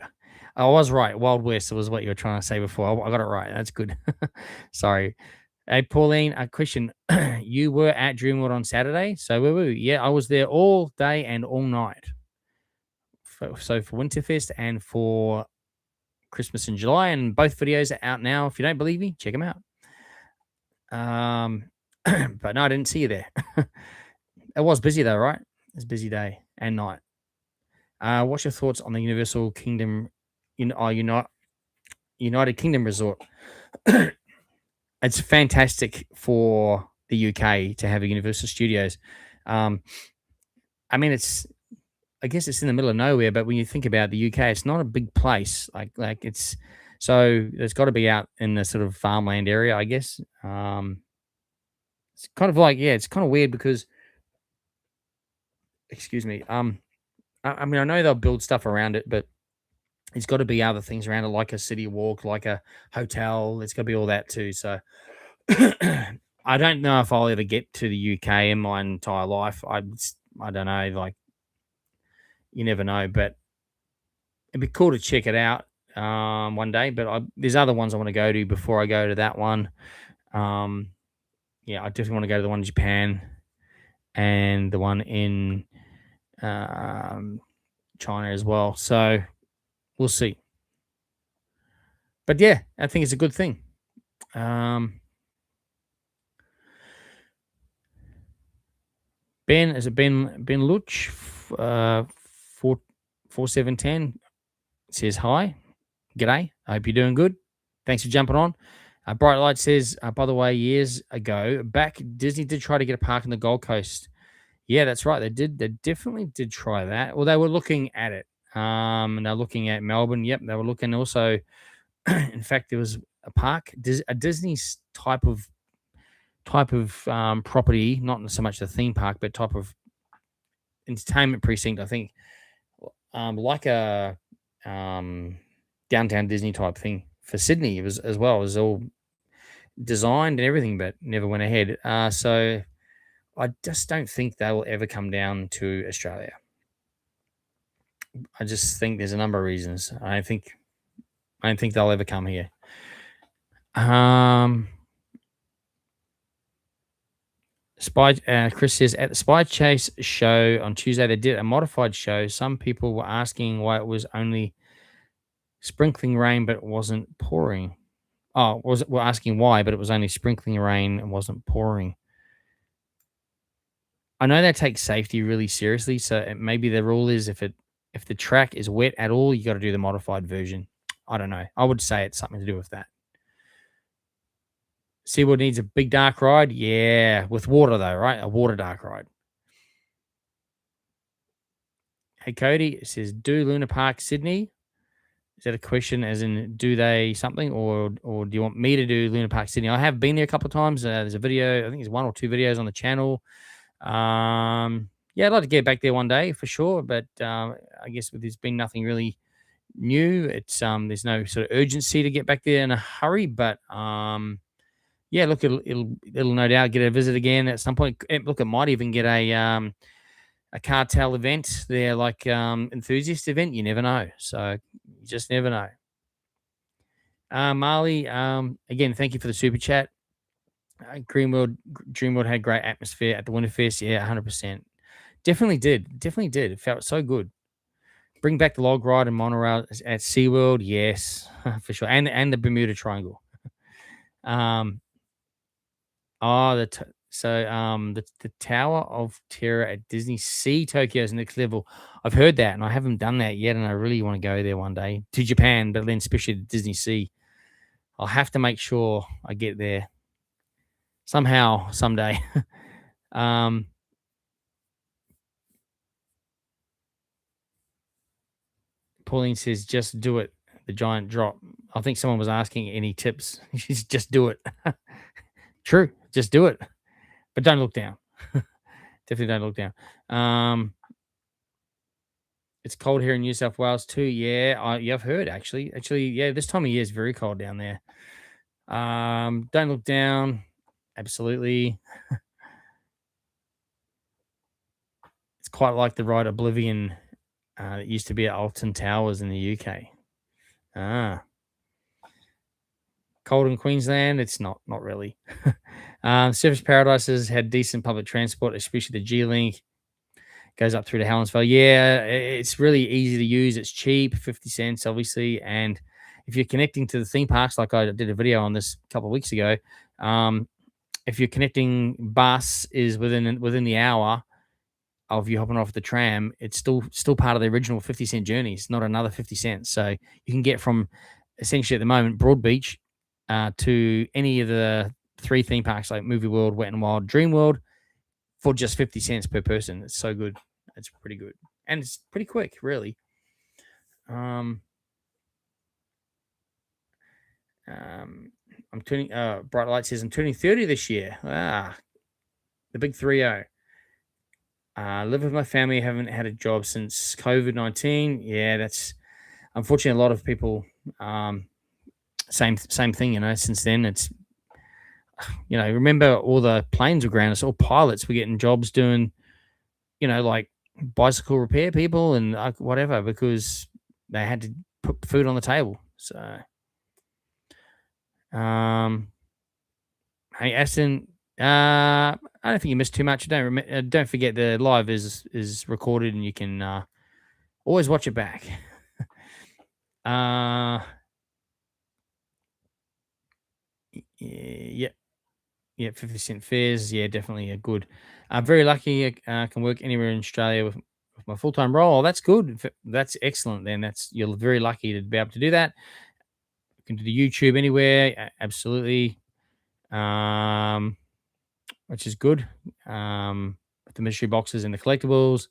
I was right. Wild West was what you were trying to say before. I got it right. That's good. Sorry. Hey, Pauline, a question. You were at Dreamworld on Saturday, so woo. Yeah, I was there all day and all night. So for Winterfest and for Christmas in July, and both videos are out now. If you don't believe me, check them out. But no, I didn't see you there. It was busy though, right? It was a busy day and night. What's your thoughts on the Universal Kingdom United Kingdom Resort? It's fantastic for the UK to have a Universal Studios. I mean, I guess it's in the middle of nowhere, but when you think about the UK, it's not a big place. Like it's got to be out in the sort of farmland area, I guess. It's kind of like it's kind of weird because, excuse me. I mean, I know they'll build stuff around it, but it's got to be other things around it, like a city walk, like a hotel. It's got to be all that too. So I don't know if I'll ever get to the UK in my entire life. I don't know. Like, you never know. But it'd be cool to check it out one day. But there's other ones I want to go to before I go to that one. Um, yeah, I definitely want to go to the one in Japan and the one in um, China as well. So we'll see. But yeah, I think it's a good thing. Ben, is it Ben Luch? 4710 says hi. G'day. I hope you're doing good. Thanks for jumping on. Bright Light says, by the way, years ago, back Disney did try to get a park in the Gold Coast. Yeah, that's right. They did. They definitely did try that. Well, they were looking at it. And they're looking at Melbourne. Yep, they were looking also. In fact, there was a park, a Disney's type of property, not so much the theme park, but type of entertainment precinct. I think, like a downtown Disney type thing for Sydney. It was as well. It was all designed and everything, but never went ahead. So I just don't think they will ever come down to Australia. I just think there's a number of reasons. I don't think they'll ever come here. Chris says at the Spy Chase show on Tuesday they did a modified show. Some people were asking why it was only sprinkling rain but it wasn't pouring. We're asking why, but it was only sprinkling rain and wasn't pouring. I know they take safety really seriously, so maybe the rule is if the track is wet at all, you got to do the modified version. I don't know. I would say it's something to do with that. SeaWorld needs a big dark ride, yeah, with water though, right? A water dark ride. Hey Cody, it says, do Luna Park Sydney? Is that a question as in do they something or do you want me to do Luna Park Sydney? I have been there a couple of times. There's a video, I think there's 1 or 2 videos on the channel. Yeah, I'd like to get back there one day for sure, but I guess there's been nothing really new. It's there's no sort of urgency to get back there in a hurry, but yeah, look, it'll no doubt get a visit again at some point. Look, it might even get a cartel event there, like enthusiast event. You never know, so you just never know. Marley, again, thank you for the super chat. Dreamworld had great atmosphere at the Winterfest. Yeah, 100%. Definitely did. It felt so good. Bring back the log ride and monorail at SeaWorld. Yes, for sure. And the Bermuda Triangle. The Tower of Terror at Disney Sea Tokyo's next level. I've heard that, and I haven't done that yet, and I really want to go there one day to Japan, but then especially to Disney Sea. I'll have to make sure I get there somehow, someday. Pauline says, just do it. The giant drop. I think someone was asking any tips. She's just do it. True. Just do it. But don't look down. Definitely don't look down. It's cold here in New South Wales too. Yeah, I've heard actually. Yeah, this time of year is very cold down there. Don't look down. Absolutely. It's quite like the ride Oblivion that used to be at Alton Towers in the UK. Cold in Queensland? It's not really. Surfers Paradise has had decent public transport, especially the G-Link. Goes up through to Helensville. Yeah, it's really easy to use. It's cheap, 50 cents, obviously. And if you're connecting to the theme parks, like I did a video on this a couple of weeks ago, if you're connecting bus is within the hour of you hopping off the tram, it's still part of the original 50-cent journeys, not another 50 cents. So you can get from essentially at the moment Broadbeach to any of the 3 theme parks like Movie World, Wet and Wild, Dreamworld for just 50 cents per person. It's so good. It's pretty good. And it's pretty quick, really. I'm turning Bright Light says I'm turning 30 this year. The big 30. Live with my family, haven't had a job since COVID-19. Yeah, that's unfortunately a lot of people same thing, since then. It's remember all the planes were grounded, it's all pilots were getting jobs doing, like bicycle repair people and whatever, because they had to put food on the table. So, hey, Aston, I don't think you missed too much. Don't forget the live is recorded and you can always watch it back. Uh, yeah, yeah, 50 cent fares. Yeah, definitely a good. I'm very lucky. I can work anywhere in Australia with my full time role. Oh, that's good. That's excellent. Then you're very lucky to be able to do that. You can do the YouTube anywhere. Absolutely. Um, which is good. With the mystery boxes and the collectibles.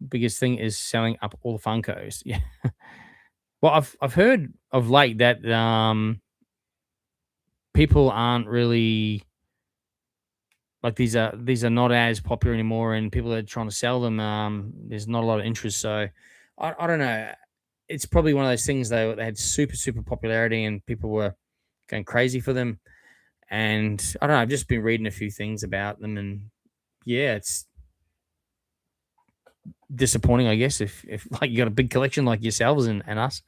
Biggest thing is selling up all the Funkos. Yeah. Well, I've heard of late that people aren't really like these are not as popular anymore, and people are trying to sell them. There's not a lot of interest, so I don't know. It's probably one of those things though. They had super popularity, and people were going crazy for them. And I don't know. I've just been reading a few things about them, and yeah, it's disappointing, I guess, if like you got a big collection like yourselves and us,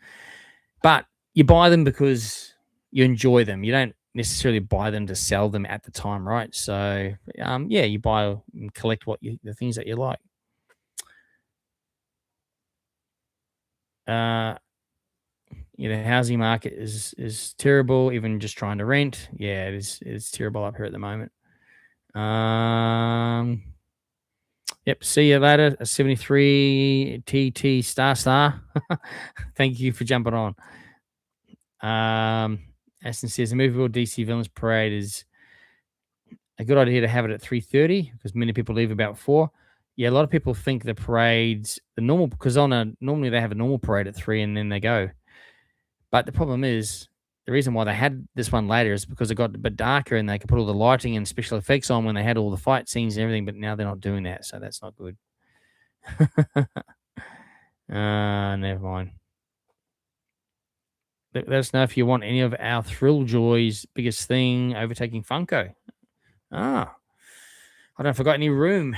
but you buy them because you enjoy them. You don't necessarily buy them to sell them at the time, right? So, yeah, you buy and collect the things that you like. Uh, yeah, the housing market is terrible. Even just trying to rent, yeah, it's terrible up here at the moment. Um, yep. See you later. A 73 TT star. Thank you for jumping on. Aston says the movie DC Villains Parade is a good idea to have it at 3:30 because many people leave about 4. Yeah, a lot of people think the parade's the normal because normally they have a normal parade at 3 and then they go. But the problem is the reason why they had this one later is because it got a bit darker and they could put all the lighting and special effects on when they had all the fight scenes and everything. But now they're not doing that, so that's not good. Never mind. Let us know if you want any of our Thrill Joy's biggest thing, overtaking Funko. Ah, I don't forgot any room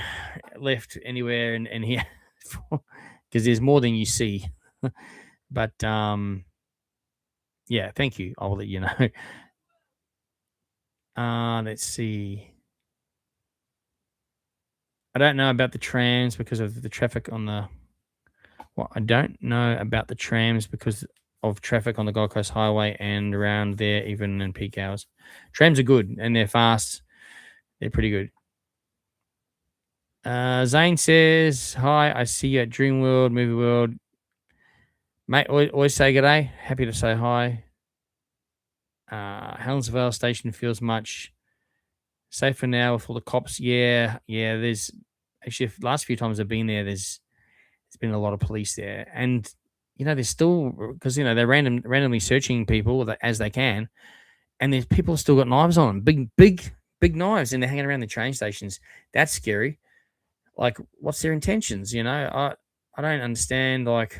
left anywhere in here because there's more than you see. But yeah, thank you. I'll let you know. Let's see. I don't know about the trams because of the traffic on the. Well, I don't know about the trams because of traffic on the Gold Coast Highway and around there, even in peak hours. Trams are good and they're fast. They're pretty good. Zane says, "Hi, I see you at Dreamworld, Movie World, mate. Always say good day. Happy to say hi. Helensvale Station feels much safer now with all the cops. Yeah. There's actually last few times I've been there. There's been a lot of police there, and there's still because they're randomly searching people as they can, and there's people still got knives on them, big knives, and they're hanging around the train stations. That's scary. Like, what's their intentions? I don't understand. Like,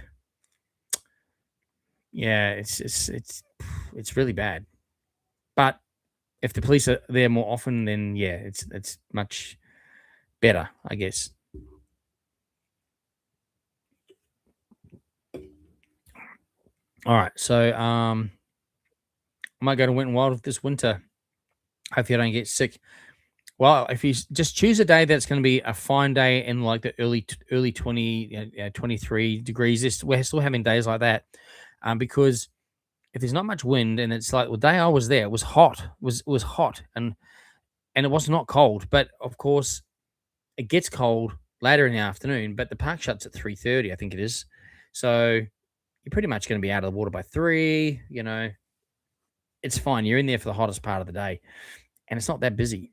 yeah, it's really bad. But if the police are there more often, then yeah, it's much better, I guess. All right, so I might go to Winton Wild this winter. Hopefully, I don't get sick. Well, if you just choose a day that's going to be a fine day in like the early 23 degrees, we're still having days like that, because if there's not much wind and it's like the day I was there, it was hot, it was hot, and it was not cold, but of course it gets cold later in the afternoon. But the park shuts at 3:30, I think it is, so you're pretty much going to be out of the water by 3. It's fine. You're in there for the hottest part of the day, and it's not that busy.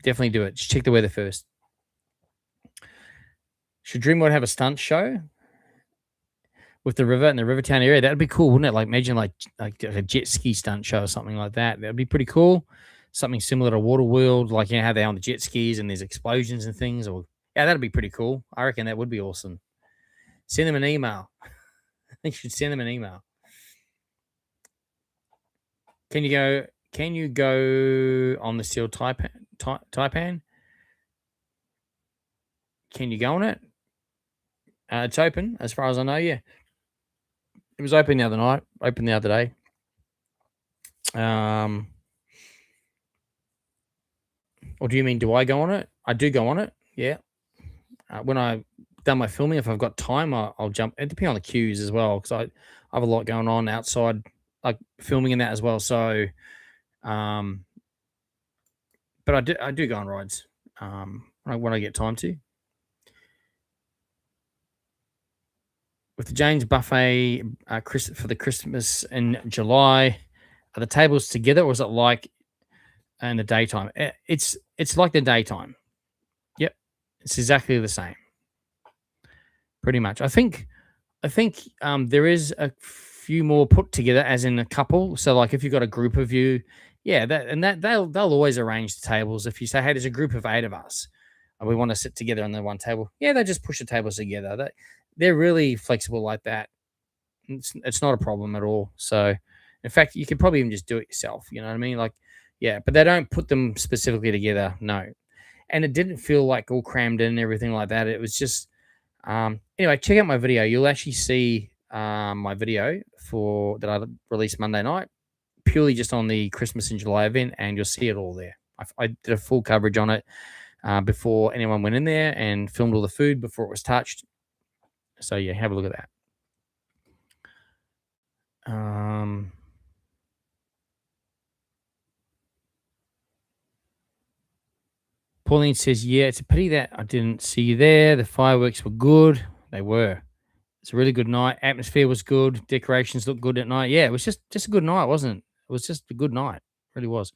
Definitely do it. Just check the weather first. Should Dreamworld have a stunt show with the river in the Rivertown area? That'd be cool, wouldn't it? Like imagine like a jet ski stunt show or something like that. That'd be pretty cool. Something similar to Waterworld, like how they're on the jet skis and there's explosions and things. Or yeah, that'd be pretty cool. I reckon that would be awesome. Send them an email. I think you should send them an email. Can you go? Can you go on the steel Taipan? Can you go on it? It's open, as far as I know. Yeah, it was open the other night. Open the other day. Or do you mean do I go on it? I do go on it. Yeah. When I done my filming, if I've got time, I'll jump. It depends on the queues as well, because I have a lot going on outside, like filming and that as well. So, um, but I do go on rides when I get time to. With the Jane's buffet for the Christmas in July, are the tables together, or is it like in the daytime? It's like the daytime. Yep, it's exactly the same, pretty much. I think there is a few more put together, as in a couple. So, like, if you've got a group of you, yeah, that they'll always arrange the tables. If you say, "Hey, there's a group of 8 of us, and we want to sit together on the one table," yeah, they just push the tables together. They're really flexible like that. It's not a problem at all. So, in fact, you could probably even just do it yourself. You know what I mean? Like, yeah, but they don't put them specifically together. No, and it didn't feel like all crammed in and everything like that. It was just anyway, check out my video. You'll actually see my video for that I released Monday night, purely just on the Christmas in July event, and you'll see it all there. I did a full coverage on it before anyone went in there, and filmed all the food before it was touched. So yeah, have a look at that. Pauline says, "Yeah, it's a pity that I didn't see you there. The fireworks were good. They were. It's a really good night. Atmosphere was good. Decorations looked good at night. Yeah, it was just a good night, wasn't it? It was just a good night. It really was.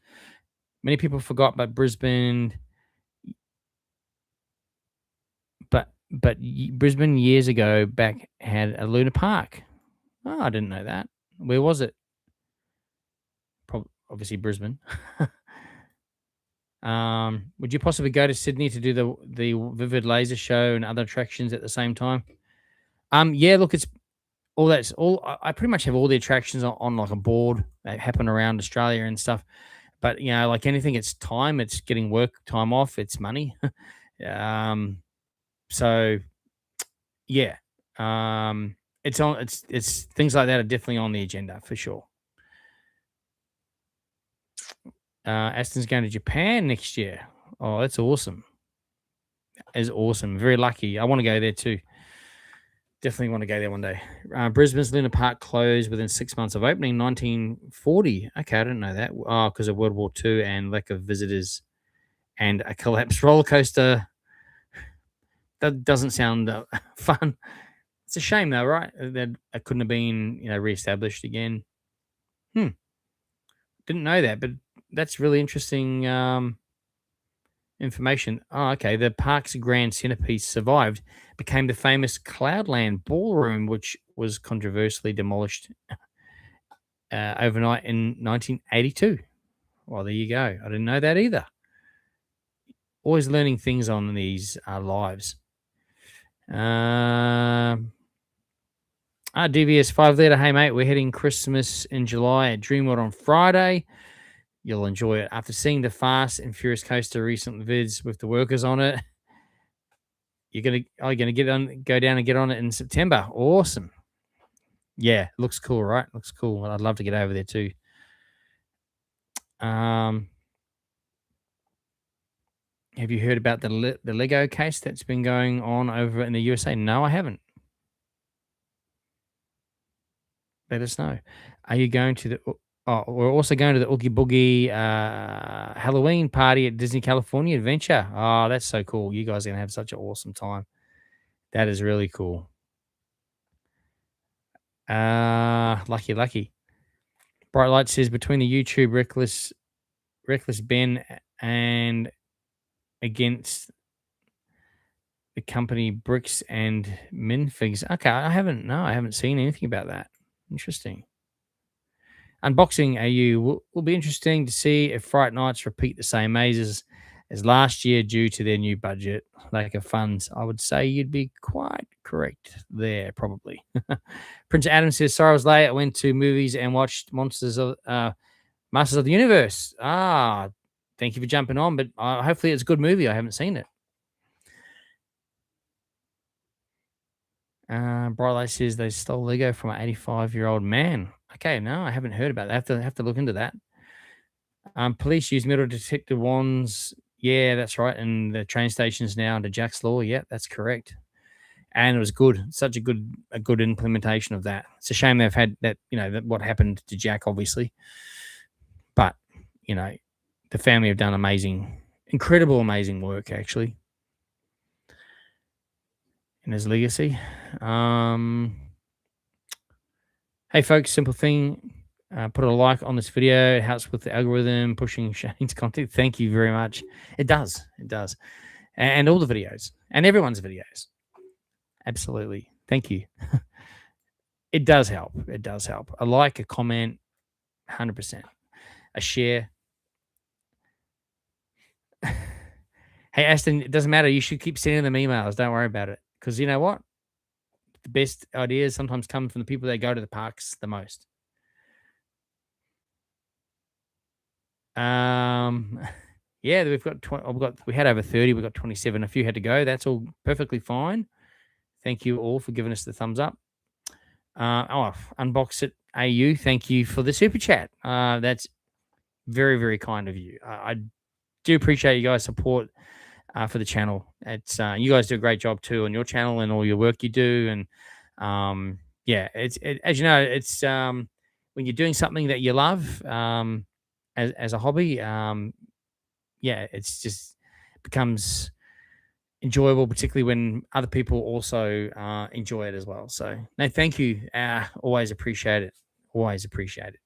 Many people forgot, but Brisbane years ago back had a Luna Park. Oh, I didn't know that. Where was it? Obviously Brisbane. Would you possibly go to Sydney to do the Vivid Laser Show and other attractions at the same time? Yeah. Look, it's all that's all. I pretty much have all the attractions on like a board that happen around Australia and stuff. But like anything, it's time. It's getting work time off. It's money. So yeah. It's on. It's things like that are definitely on the agenda for sure. Aston's going to Japan next year. Oh, that's awesome. That's awesome. Very lucky. I want to go there too. Definitely want to go there one day. Brisbane's Luna Park closed within 6 months of opening, 1940. Okay, I didn't know that. Oh, because of World War II and lack of visitors and a collapsed roller coaster. That doesn't sound fun. It's a shame though, right? That it couldn't have been, reestablished again. Didn't know that, but that's really interesting information. Oh, okay. The park's grand centerpiece survived, became the famous Cloudland Ballroom, which was controversially demolished overnight in 1982. Well, there you go. I didn't know that either. Always learning things on these lives. DVS 5 Letter. Hey, mate, we're heading Christmas in July at Dreamworld on Friday. You'll enjoy it. After seeing the Fast and Furious coaster recent vids with the workers on it, you're gonna go down and get on it in September. Awesome. Yeah, looks cool, right? Looks cool. I'd love to get over there too. Have you heard about the Lego case that's been going on over in the USA? No, I haven't. Let us know. Are you going to the? Oh, we're also going to the Oogie Boogie Halloween party at Disney California Adventure. Oh, that's so cool. You guys are going to have such an awesome time. That is really cool. Lucky. Bright Light says between the YouTube Reckless Ben and against the company Bricks and Minfigs. Okay, I haven't seen anything about that. Interesting. Unboxing AU will be interesting to see if Fright Nights repeat the same mazes as last year due to their new budget, lack of funds. I would say you'd be quite correct there, probably. Prince Adam says, sorry I was late. I went to movies and watched Masters of the Universe. Thank you for jumping on, but hopefully it's a good movie. I haven't seen it. Bright Light says they stole Lego from an 85-year-old man. Okay, no, I haven't heard about that. Have to look into that. Police use metal detector wands. Yeah, that's right. And the train stations now under Jack's law. Yeah, that's correct. And it was good. Such a good implementation of that. It's a shame they've had that. That what happened to Jack, obviously. But you know, the family have done incredible, amazing work actually in his legacy. Hey folks, simple thing. Put a like on this video. It helps with the algorithm pushing Shane's content. Thank you very much. It does. It does. And all the videos and everyone's videos. Absolutely. Thank you. It does help. It does help. A like, a comment, 100%. A share. Hey, Aston, it doesn't matter. You should keep sending them emails. Don't worry about it. Because you know what? The best ideas sometimes come from the people that go to the parks the most. Yeah, we had over 30. We've got 27. A few had to go. That's all perfectly fine. Thank you all for giving us the thumbs up. Unbox it AU. Thank you for the super chat. That's very, very kind of you. I do appreciate you guys' support for the channel. It's you guys do a great job too on your channel and all your work you do. And yeah, as you know, it's when you're doing something that you love as a hobby. Yeah, it's just becomes enjoyable, particularly when other people also enjoy it as well. So no, thank you. Always appreciate it. Always appreciate it.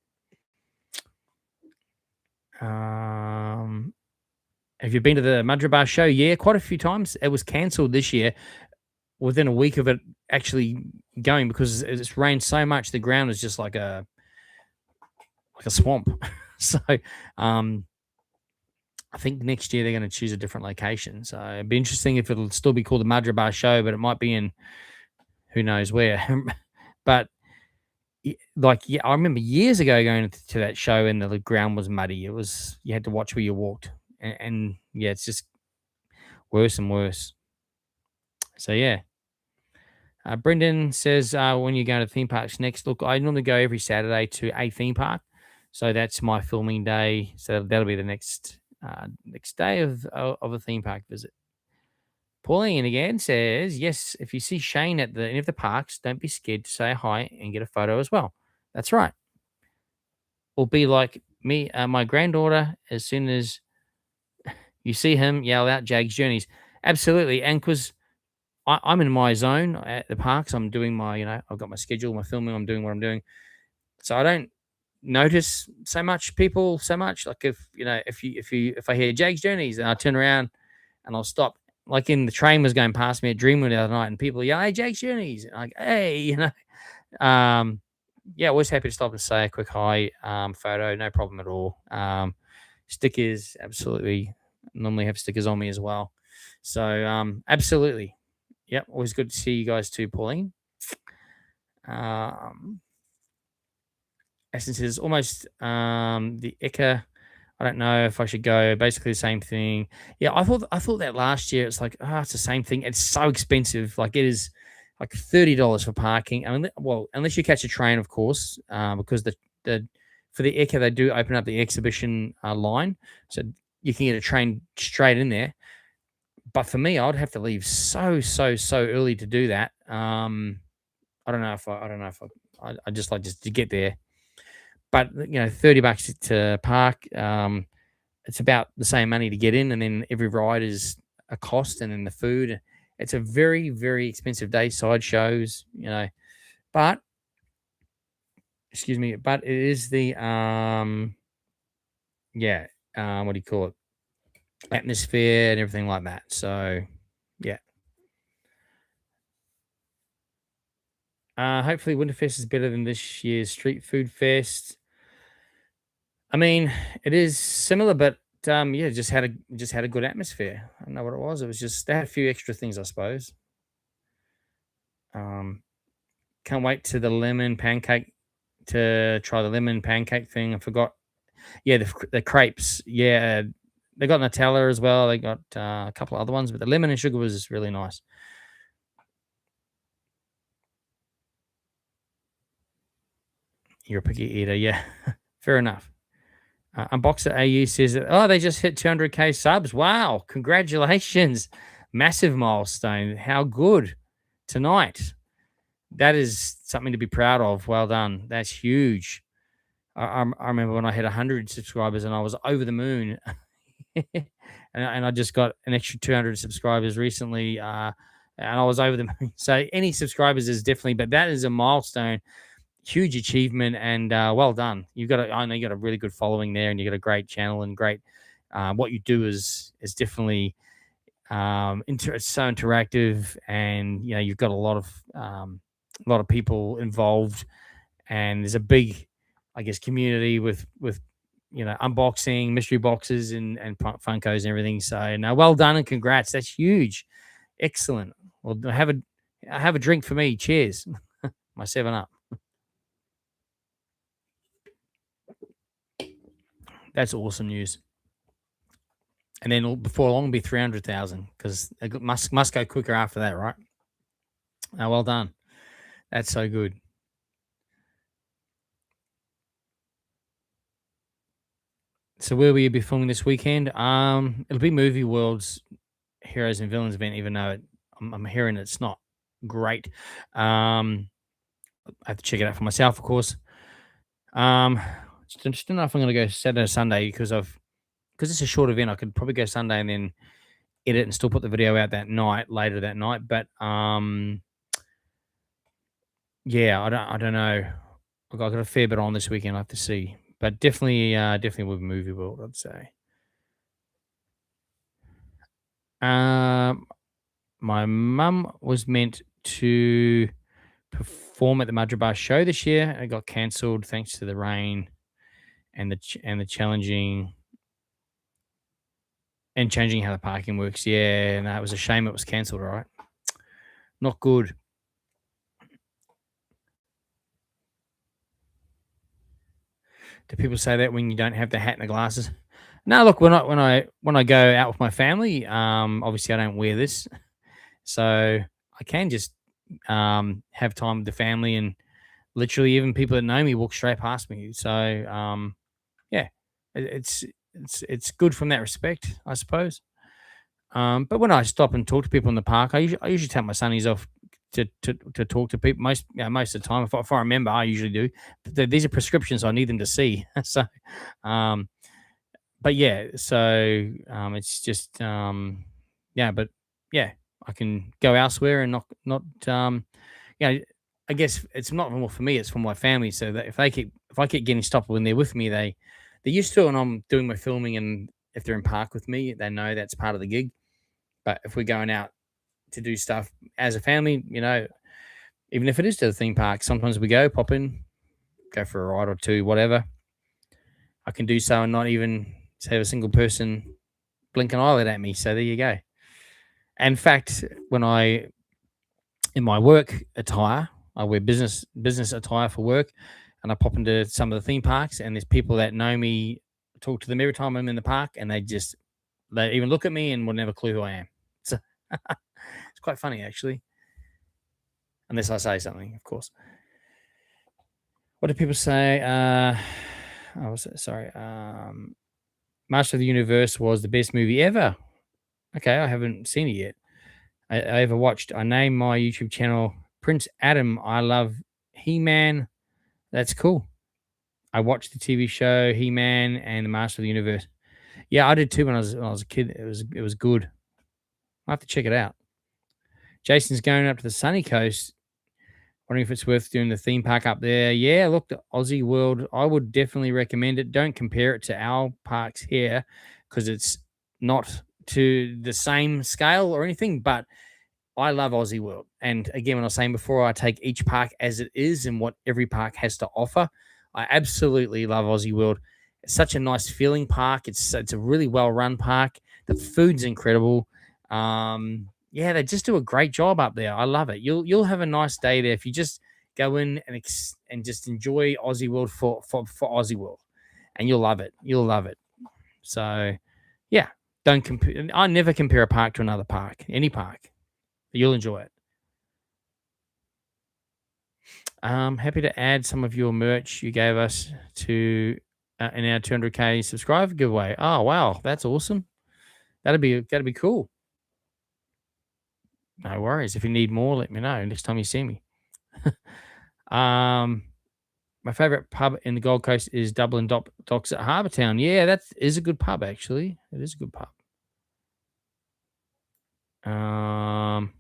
Have you been to the Madra show? Yeah, quite a few times. It was cancelled this year within a week of it actually going because it's rained so much. The ground is just like a swamp. So I think next year they're going to choose a different location. So it'd be interesting if it'll still be called the Madra show, but it might be in who knows where. But yeah, I remember years ago going to that show and the ground was muddy. You had to watch where you walked, and yeah, it's just worse and worse. So yeah. Brendan says, when you go to theme parks next, look, I normally go every Saturday to a theme park. So that's my filming day. So that'll be the next day of a theme park visit. Pauline again says, yes, if you see Shane at any of the parks, don't be scared to say hi and get a photo as well. That's right. Or be like me, my granddaughter, as soon as you see him, yell out Jaggs Journeys. Absolutely. And because I'm in my zone at the parks, I'm doing I've got my schedule, my filming, I'm doing what I'm doing. So I don't notice people so much. Like if I hear Jaggs Journeys, then I turn around and I'll stop. Like in the train was going past me at Dreamworld the other night, and people yell, "Hey, Jaggs Journeys!" And I'm like, "Hey," yeah, always happy to stop and say a quick hi, photo, no problem at all. Stickers, absolutely. Normally have stickers on me as well. So absolutely, yep, always good to see you guys too, Pauline. Essence is almost the Eka. I don't know if I should go. Basically the same thing. Yeah, I thought that last year. It's like, it's the same thing. It's so expensive. Like it is like $30 for parking. I mean, well, unless you catch a train, of course, because the for the Eka they do open up the exhibition line, so you can get a train straight in there. But for me, I'd have to leave so early to do that. I don't know if I just like to get there. But $30 to park. It's about the same money to get in, and then every ride is a cost, and then the food. It's a very, very expensive day. Side shows, but excuse me, but it is the what do you call it? Atmosphere and everything like that. So yeah. Hopefully Winterfest is better than this year's Street Food Fest. I mean, it is similar, but yeah, just had a good atmosphere. I don't know what it was. It was just they had a few extra things, I suppose. Can't wait to the lemon pancake to try the lemon pancake thing. I forgot. Yeah, the crepes. Yeah, they got Nutella as well. They got a couple of other ones, but the lemon and sugar was really nice. You're a picky eater, yeah. Fair enough. Unboxer AU says that, oh, they just hit 200K subs. Wow, congratulations. Massive milestone. How good tonight. That is something to be proud of. Well done. That's huge. I remember when I had 100 subscribers and I was over the moon. and I just got an extra 200 subscribers recently, and I was over the moon. So any subscribers is definitely, but that is a milestone, huge achievement, and well done. I know you got a really good following there, and you got a great channel and great. What you do is definitely it's so interactive, and you've got a lot of people involved, and there's a big, I guess, community with unboxing mystery boxes and Funkos and everything. So no, well done and congrats. That's huge. Excellent. Well, have a drink for me. Cheers. My 7-Up. That's awesome news. And then before long, it'll be 300,000 because it must go quicker after that, right? Well done. That's so good. So where will you be filming this weekend? It'll be Movie World's Heroes and Villains event, even though I'm hearing it's not great. I have to check it out for myself, of course. Just don't know if I'm going to go Saturday or Sunday because it's a short event. I could probably go Sunday and then edit and still put the video out later that night. But yeah, I don't know. I've got a fair bit on this weekend. I have to see, but definitely with Movie World, I'd say. My mum was meant to perform at the Madras show this year. It got cancelled thanks to the rain and the challenging and changing how the parking works. Yeah, and it was a shame it was cancelled. Right, not good. Do people say that when you don't have the hat and the glasses? No, look, when I go out with my family, obviously I don't wear this, so I can just have time with the family, and literally even people that know me walk straight past me. So yeah, it's good from that respect, I suppose. But when I stop and talk to people in the park, I usually take my sunnies off to talk to people most of the time. If I remember, I usually do. But these are prescriptions, so I need them to see. So, but yeah, so it's just yeah, but yeah, I can go elsewhere and not I guess it's not more for me; it's for my family. So that if I keep getting stopped when they're with me, they're used to it when I'm doing my filming, and if they're in park with me, they know that's part of the gig. But if we're going out to do stuff as a family, even if it is to the theme park, sometimes we pop in, go for a ride or two, whatever. I can do so and not even have a single person blink an eyelid at me. So there you go. In fact, in my work attire, I wear business attire for work, and I pop into some of the theme parks, and there's people that know me, talk to them every time I'm in the park, and they even look at me and will never clue who I am. So it's quite funny, actually, unless I say something, of course. What do people say? Sorry. Master of the Universe was the best movie ever. Okay, I haven't seen it yet. I ever watched. I named my YouTube channel Prince Adam. I love He-Man. That's cool. I watched the TV show He-Man and the Master of the Universe. Yeah, I did too when I was a kid. It was good. I'll have to check it out. Jason's going up to the sunny coast. Wondering if it's worth doing the theme park up there. Yeah, look, the Aussie World, I would definitely recommend it. Don't compare it to our parks here because it's not to the same scale or anything, but I love Aussie World. And again, when I was saying before, I take each park as it is and what every park has to offer. I absolutely love Aussie World. It's such a nice feeling park. It's a really well-run park. The food's incredible. Yeah, they just do a great job up there. I love it. You'll have a nice day there if you just go in and just enjoy Aussie World for Aussie World, and you'll love it. You'll love it. So, yeah, don't compare. I never compare a park to another park. Any park, you'll enjoy it. Happy to add some of your merch you gave us to in our 200K subscriber giveaway. Oh wow, that's awesome. That'd be cool. No worries. If you need more, let me know next time you see me. Um, my favorite pub in the Gold Coast is Dublin Docks at Harbour Town. Yeah, that is a good pub actually. It is a good pub. Um,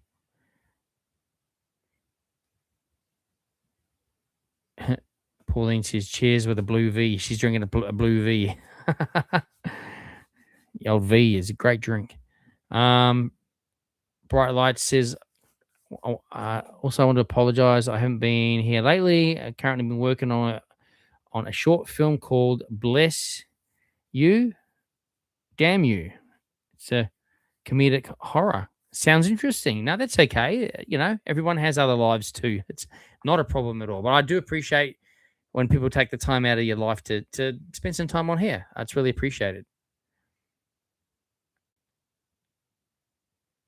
Pauline says cheers with a blue V. She's drinking a blue V. The old V is a great drink. Um, Bright Light says, also, I want to apologize. I haven't been here lately. I currently been working on a short film called Bless You, Damn You. It's a comedic horror. Sounds interesting. No, that's okay. Everyone has other lives too. It's not a problem at all. But I do appreciate when people take the time out of your life to spend some time on here. It's really appreciated.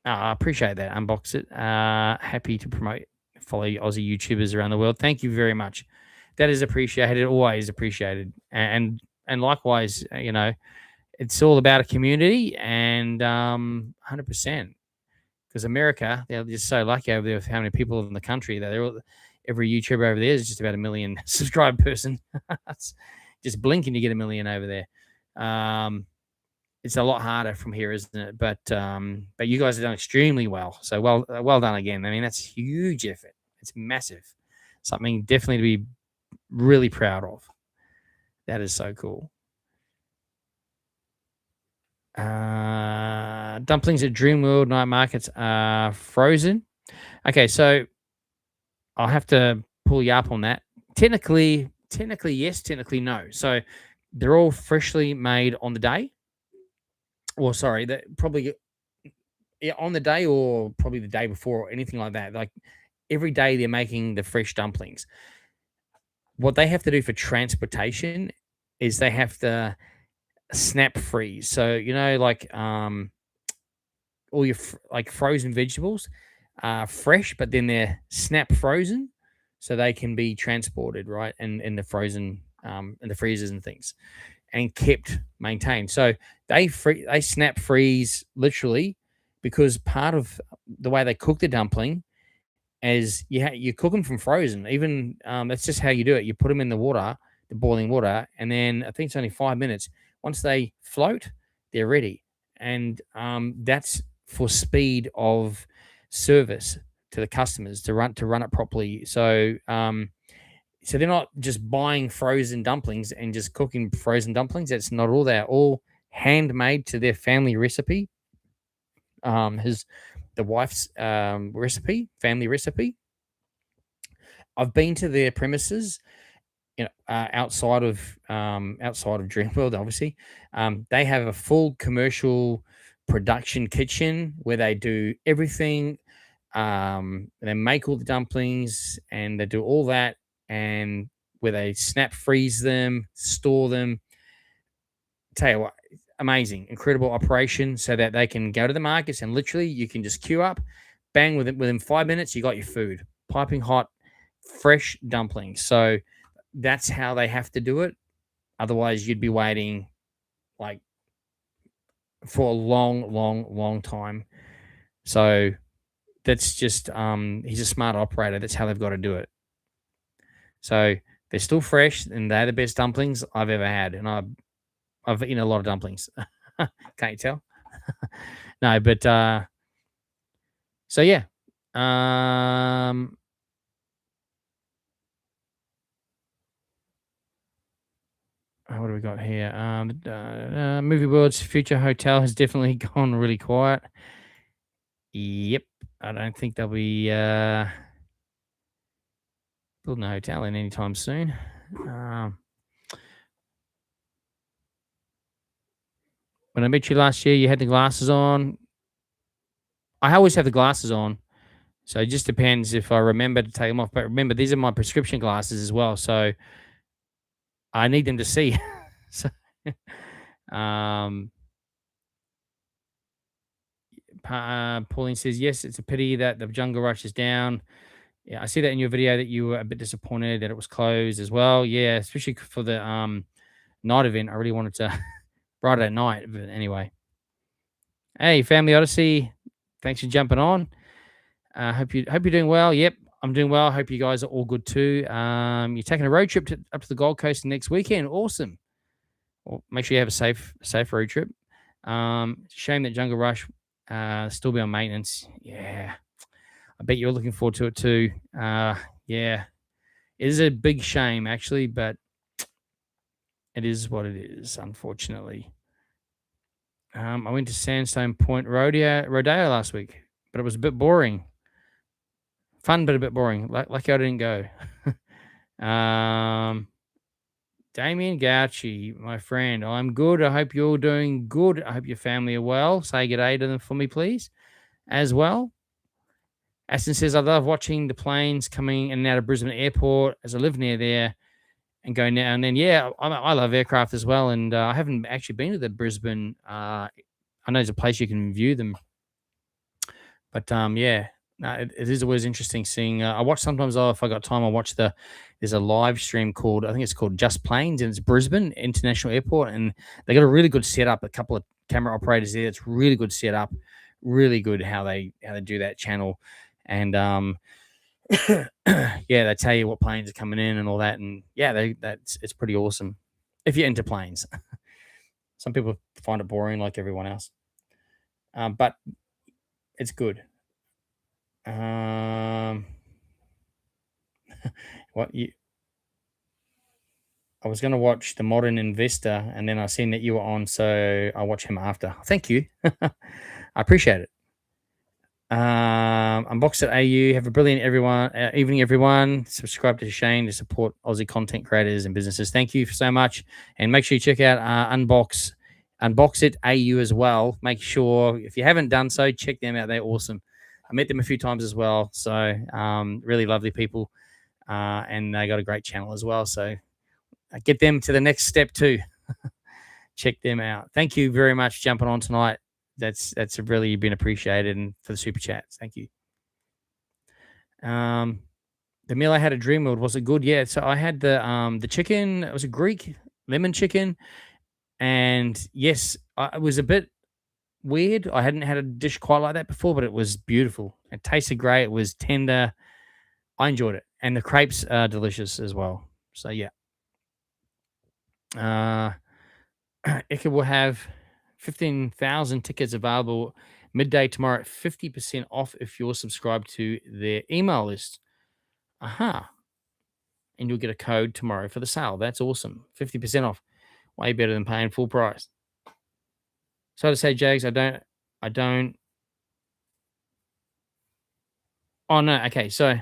I appreciate that. Unbox it. Happy to promote follow Aussie YouTubers around the world. Thank you very much. That is appreciated. Always appreciated. And likewise, it's all about a community and 100%. Because America, they're just so lucky over there with how many people in the country that every YouTuber over there is just about a million subscribed person. It's just blinking to get a million over there. It's a lot harder from here, isn't it? But you guys have done extremely well. So well done again. I mean, that's huge effort. It's massive. Something definitely to be really proud of. That is so cool. Dumplings at Dreamworld night markets are frozen. Okay, so I'll have to pull you up on that. Technically yes, technically no. So they're all freshly made on the day. Well, sorry, that probably on the day or probably the day before or anything like that. Like every day they're making the fresh dumplings. What they have to do for transportation is they have to snap freeze. So, all your like frozen vegetables are fresh, but then they're snap frozen, so they can be transported right and in the frozen in the freezers and things, and kept maintained. So they snap freeze literally because part of the way they cook the dumpling is you cook them from frozen. Even that's just how you do it. You put them in the water, the boiling water, and then I think it's only 5 minutes. Once they float, they're ready, and that's for speed of service to the customers to run it properly. So they're not just buying frozen dumplings and just cooking frozen dumplings. That's not all. They're all handmade to their family recipe. His the wife's family recipe. I've been to their premises, outside of Dreamworld, obviously. They have a full commercial production kitchen where they do everything. They make all the dumplings and they do all that, and where they snap freeze them, store them. Tell you what, amazing, incredible operation, so that they can go to the markets and literally you can just queue up, bang, within 5 minutes you got your food, piping hot, fresh dumplings. So that's how they have to do it. Otherwise, you'd be waiting like for a long, long, long time. So that's just he's a smart operator. That's how they've got to do it. So they're still fresh, and they're the best dumplings I've ever had. And I've eaten a lot of dumplings. Can't you tell? No, but so yeah. What do we got here? Movie World's Future Hotel has definitely gone really quiet. Yep, I don't think they'll be building a hotel in anytime soon. When I met you last year, you had the glasses on. I always have the glasses on, so it just depends if I remember to take them off. But remember, these are my prescription glasses as well, so I need them to see. So, um, Pauline says, yes, it's a pity that the jungle rush is down. Yeah, I see that in your video that you were a bit disappointed that it was closed as well. Yeah, especially for the night event. I really wanted to ride it at night. But anyway, hey, Family Odyssey, thanks for jumping on. Hope you're doing well. Yep, I'm doing well. Hope you guys are all good too. You're taking a road trip up to the Gold Coast next weekend. Awesome. Well, make sure you have a safe road trip. Shame that Jungle Rush still be on maintenance. Yeah, I bet you're looking forward to it too. Yeah, it is a big shame actually, but it is what it is. Unfortunately, I went to Sandstone Point Rodeo last week, but it was a bit boring. Fun, but a bit boring. Lucky I didn't go. Damien Gauci, my friend, I'm good. I hope you're all doing good. I hope your family are well. Say good day to them for me, please, as well. Aston says, I love watching the planes coming in and out of Brisbane Airport as I live near there and go now and then. Yeah, I love aircraft as well. And I haven't actually been to the Brisbane. I know there's a place you can view them. But yeah, no, it is always interesting seeing. I watch sometimes. If I got time, I watch there's a live stream called, I think it's called Just Planes, and it's Brisbane International Airport, and they got a really good setup. A couple of camera operators there. It's really good setup. Really good how they do that channel, and yeah, they tell you what planes are coming in and all that, and yeah, it's pretty awesome if you're into planes. Some people find it boring, like everyone else, but it's good. What you? I was going to watch The Modern Investor, and then I seen that you were on, so I watch him after. Thank you. I appreciate it. Unbox.au. Have a brilliant evening, everyone. Subscribe to Shane to support Aussie content creators and businesses. Thank you so much, and make sure you check out Unbox It AU as well. Make sure if you haven't done so, check them out. They're awesome. I met them a few times as well, so really lovely people, and they got a great channel as well. So get them to the next step too. Check them out. Thank you very much jumping on tonight. That's really been appreciated, and for the super chats, thank you. The meal I had at Dreamworld, was it good? Yeah, so I had the chicken. It was a Greek lemon chicken, and yes, it was a bit weird. I hadn't had a dish quite like that before, but it was beautiful. It tasted great. It was tender. I enjoyed it, and the crepes are delicious as well. So yeah. Ika will have 15,000 tickets available midday tomorrow at 50% off if you're subscribed to their email list. Aha. And you'll get a code tomorrow for the sale. That's awesome. 50% off. Way better than paying full price. So to say, Jaggs, I don't. Oh no, okay. So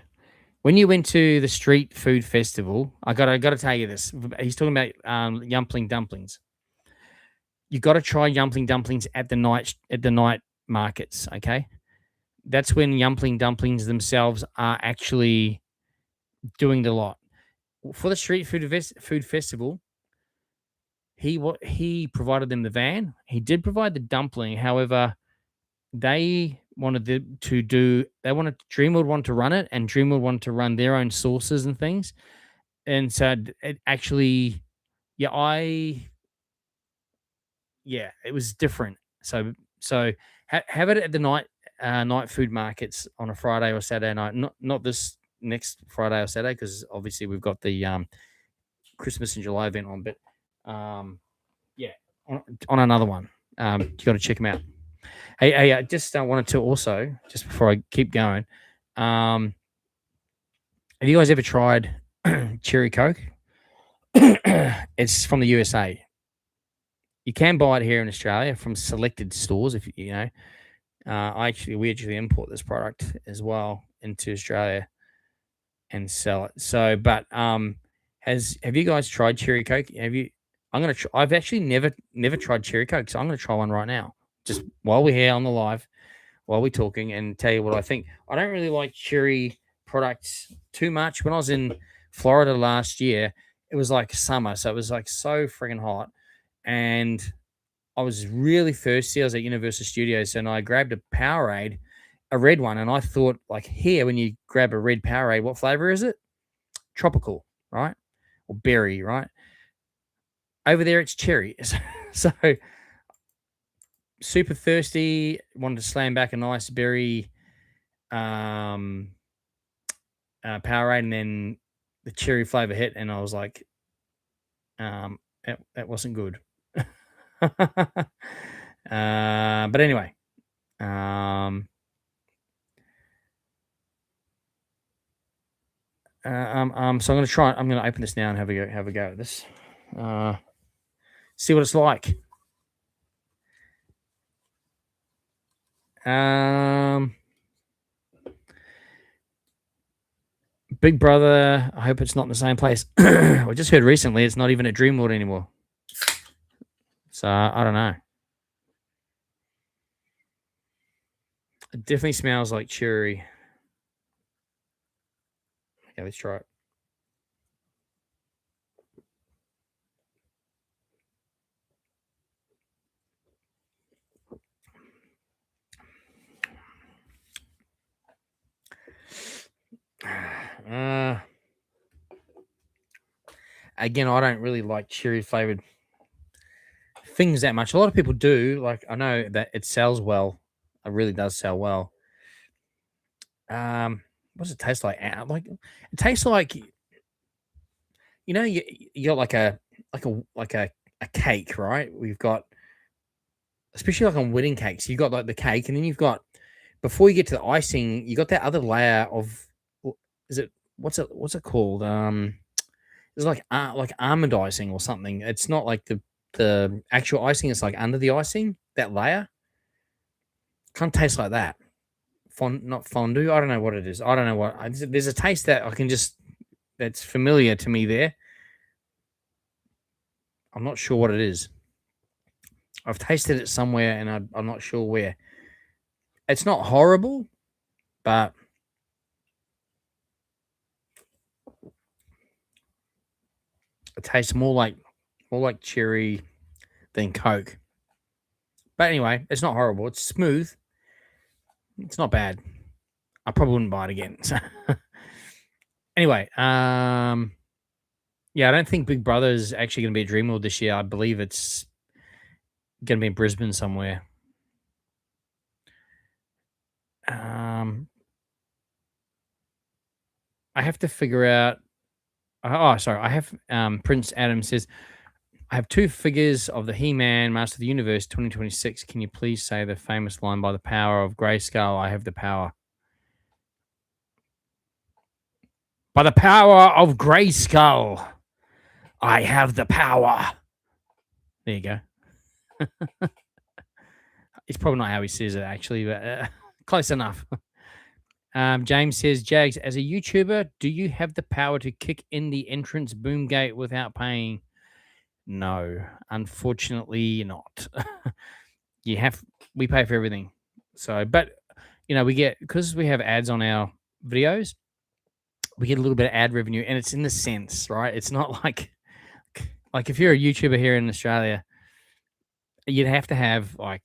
when you went to the street food festival, I gotta tell you this. He's talking about yumpling dumplings. You got to try yumpling dumplings at the night markets. Okay, that's when yumpling dumplings themselves are actually doing the lot. For the street food festival, he provided them the van. He did provide the dumpling. However, they wanted Dreamworld wanted to run it, and Dreamworld wanted to run their own sauces and things. And so it actually, yeah, it was different. So have it at the night food markets on a Friday or Saturday night. Not this next Friday or Saturday, because obviously we've got the Christmas in July event on. But yeah, on another one, you got to check them out. Hey, I just wanted to also, just before I keep going, have you guys ever tried cherry Coke? It's from the USA. You can buy it here in Australia from selected stores. If you know, we actually import this product as well into Australia and sell it. So, but have you guys tried cherry Coke? Have you? I've actually never tried cherry Coke, so I'm gonna try one right now, just while we're here on the live, while we're talking, and tell you what I think. I don't really like cherry products too much. When I was in Florida last year, it was like summer, so it was like so friggin' hot, and I was really thirsty. I was at Universal Studios, and I grabbed a Powerade, a red one, and I thought, like, here, when you grab a red Powerade, what flavor is it? Tropical, right? Or berry, right? Over there, it's cherry. So super thirsty, wanted to slam back a nice berry Powerade, and then the cherry flavor hit, and I was like, that wasn't good. But anyway, so I'm going to try. I'm going to open this now and have a go at this. See what it's like. Big Brother, I hope it's not in the same place. I just heard recently it's not even at Dreamworld anymore. So I don't know. It definitely smells like cherry. Okay, let's try it. Again, I don't really like cherry flavored things that much. A lot of people do. Like, I know that it sells well. It really does sell well. What does it taste like? Like, it tastes like, you know, you got like a cake, right? We've got, especially like on wedding cakes, you got like the cake, and then you've got, before you get to the icing, you got that other layer of, is it, what's it called? It's like almond icing or something. It's not like the actual icing. It's like under the icing, that layer. Kind of tastes like that. Not fondue. I don't know what it is. I don't know what. There's a taste that I can just, that's familiar to me there. I'm not sure what it is. I've tasted it somewhere, and I'm not sure where. It's not horrible, but it tastes more like cherry than Coke. But anyway, it's not horrible. It's smooth. It's not bad. I probably wouldn't buy it again. So anyway, yeah, I don't think Big Brother is actually going to be at Dreamworld this year. I believe it's going to be in Brisbane somewhere. I have to figure out. Oh, sorry. I have Prince Adam says, I have 2 figures of the He-Man Master of the Universe 2026. Can you please say the famous line, by the power of Grayskull, I have the power? By the power of Grayskull, I have the power. There you go. It's probably not how he says it, actually, but close enough. James says, Jaggs, as a YouTuber, do you have the power to kick in the entrance boom gate without paying? No, unfortunately not. We pay for everything. So, but, you know, we get, because we have ads on our videos, we get a little bit of ad revenue, and it's in the cents, right? It's not like if you're a YouTuber here in Australia, you'd have to have like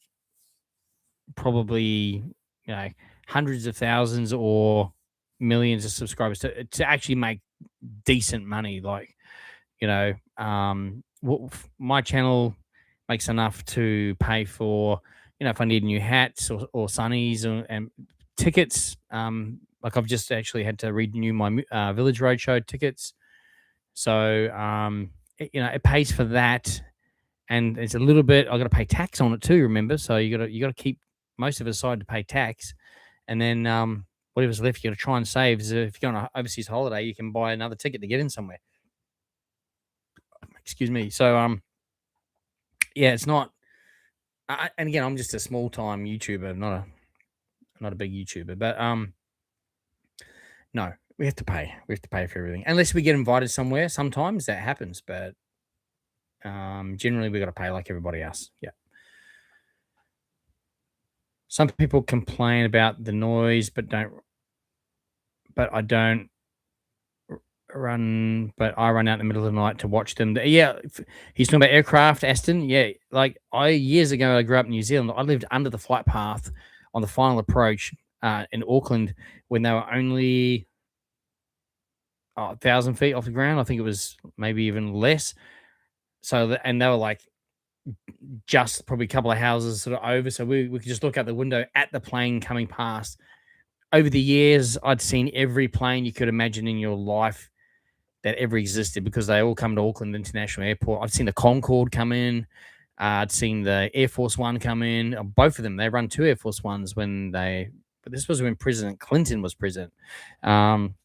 probably, you know, hundreds of thousands or millions of subscribers to actually make decent money. Like, you know, my channel makes enough to pay for, you know, if I need new hats or sunnies and tickets. Like, I've just actually had to renew my Village Roadshow tickets. So, you know, it pays for that, and it's a little bit. I got to pay tax on it too. Remember, so you got to keep most of it aside to pay tax, and then whatever's left, you got to try and save. So if you're on an overseas holiday, you can buy another ticket to get in somewhere. Excuse me. So, yeah, it's not. And again, I'm just a small time YouTuber, not a big YouTuber, but no, we have to pay. We have to pay for everything, unless we get invited somewhere. Sometimes that happens, but generally we got to pay like everybody else. Yeah. Some people complain about the noise, but I don't run. But I run out in the middle of the night to watch them. Yeah, he's talking about aircraft, Aston. Yeah, like years ago, I grew up in New Zealand. I lived under the flight path on the final approach, in Auckland when they were only 1,000 feet off the ground. I think it was maybe even less. And they were like just probably a couple of houses sort of over. So we could just look out the window at the plane coming past. Over the years, I'd seen every plane you could imagine in your life that ever existed because they all come to Auckland International Airport. I'd seen the Concorde come in. I'd seen the Air Force One come in. Both of them. They run two Air Force Ones but this was when President Clinton was president. And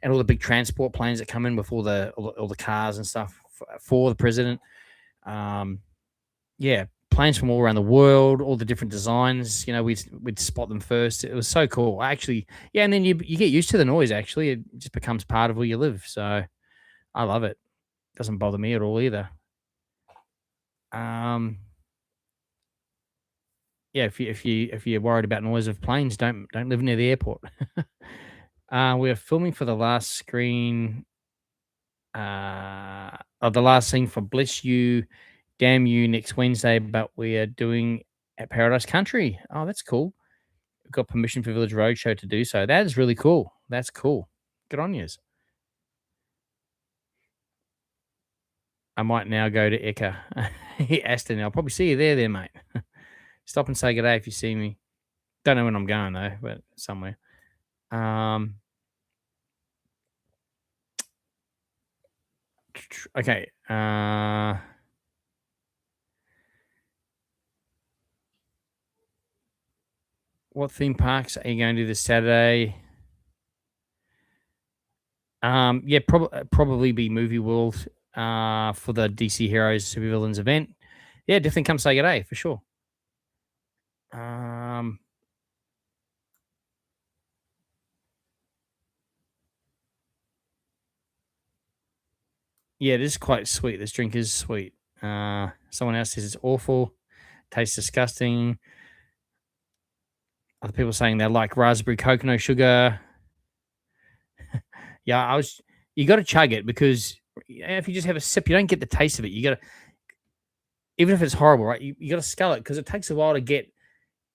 all the big transport planes that come in with all the cars and stuff for the president. Yeah, planes from all around the world, all the different designs. We'd spot them first. It was so cool. Actually, yeah, and then you get used to the noise. Actually, it just becomes part of where you live. So I love it. Doesn't bother me at all either. Yeah, if you're worried about noise of planes, don't live near the airport. We're filming for the last screen. The last scene for Bless You, Damn You next Wednesday, but we are doing at Paradise Country. Oh, that's cool. We've got permission for Village Roadshow to do so. That is really cool. That's cool. Good on yous. I might now go to Eka. Aston, I'll probably see you there, mate. Stop and say good day if you see me. Don't know when I'm going though, but somewhere. Okay. What theme parks are you going to do this Saturday? Yeah, probably be Movie World for the DC Heroes Super Villains event. Yeah, definitely come say good day for sure. Yeah, it is quite sweet. This drink is sweet. Someone else says it's awful, tastes disgusting. Other people saying they like raspberry coconut sugar. Yeah, you got to chug it because if you just have a sip, you don't get the taste of it. You got to, even if it's horrible, right? You got to scull it because it takes a while to get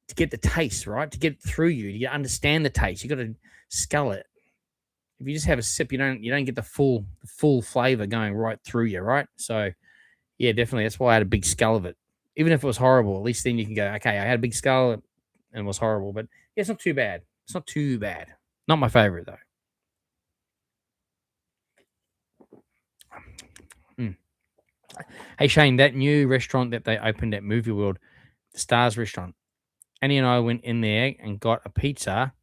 the taste, right? To get it through you, to understand the taste. You got to scull it. If you just have a sip, you don't get the full flavor going right through you, right? So, yeah, definitely. That's why I had a big scull of it. Even if it was horrible, at least then you can go, okay, I had a big skull and it was horrible, but yeah, it's not too bad. It's not too bad. Not my favorite though. Hey Shane, that new restaurant that they opened at Movie World, the Stars restaurant. Annie and I went in there and got a pizza.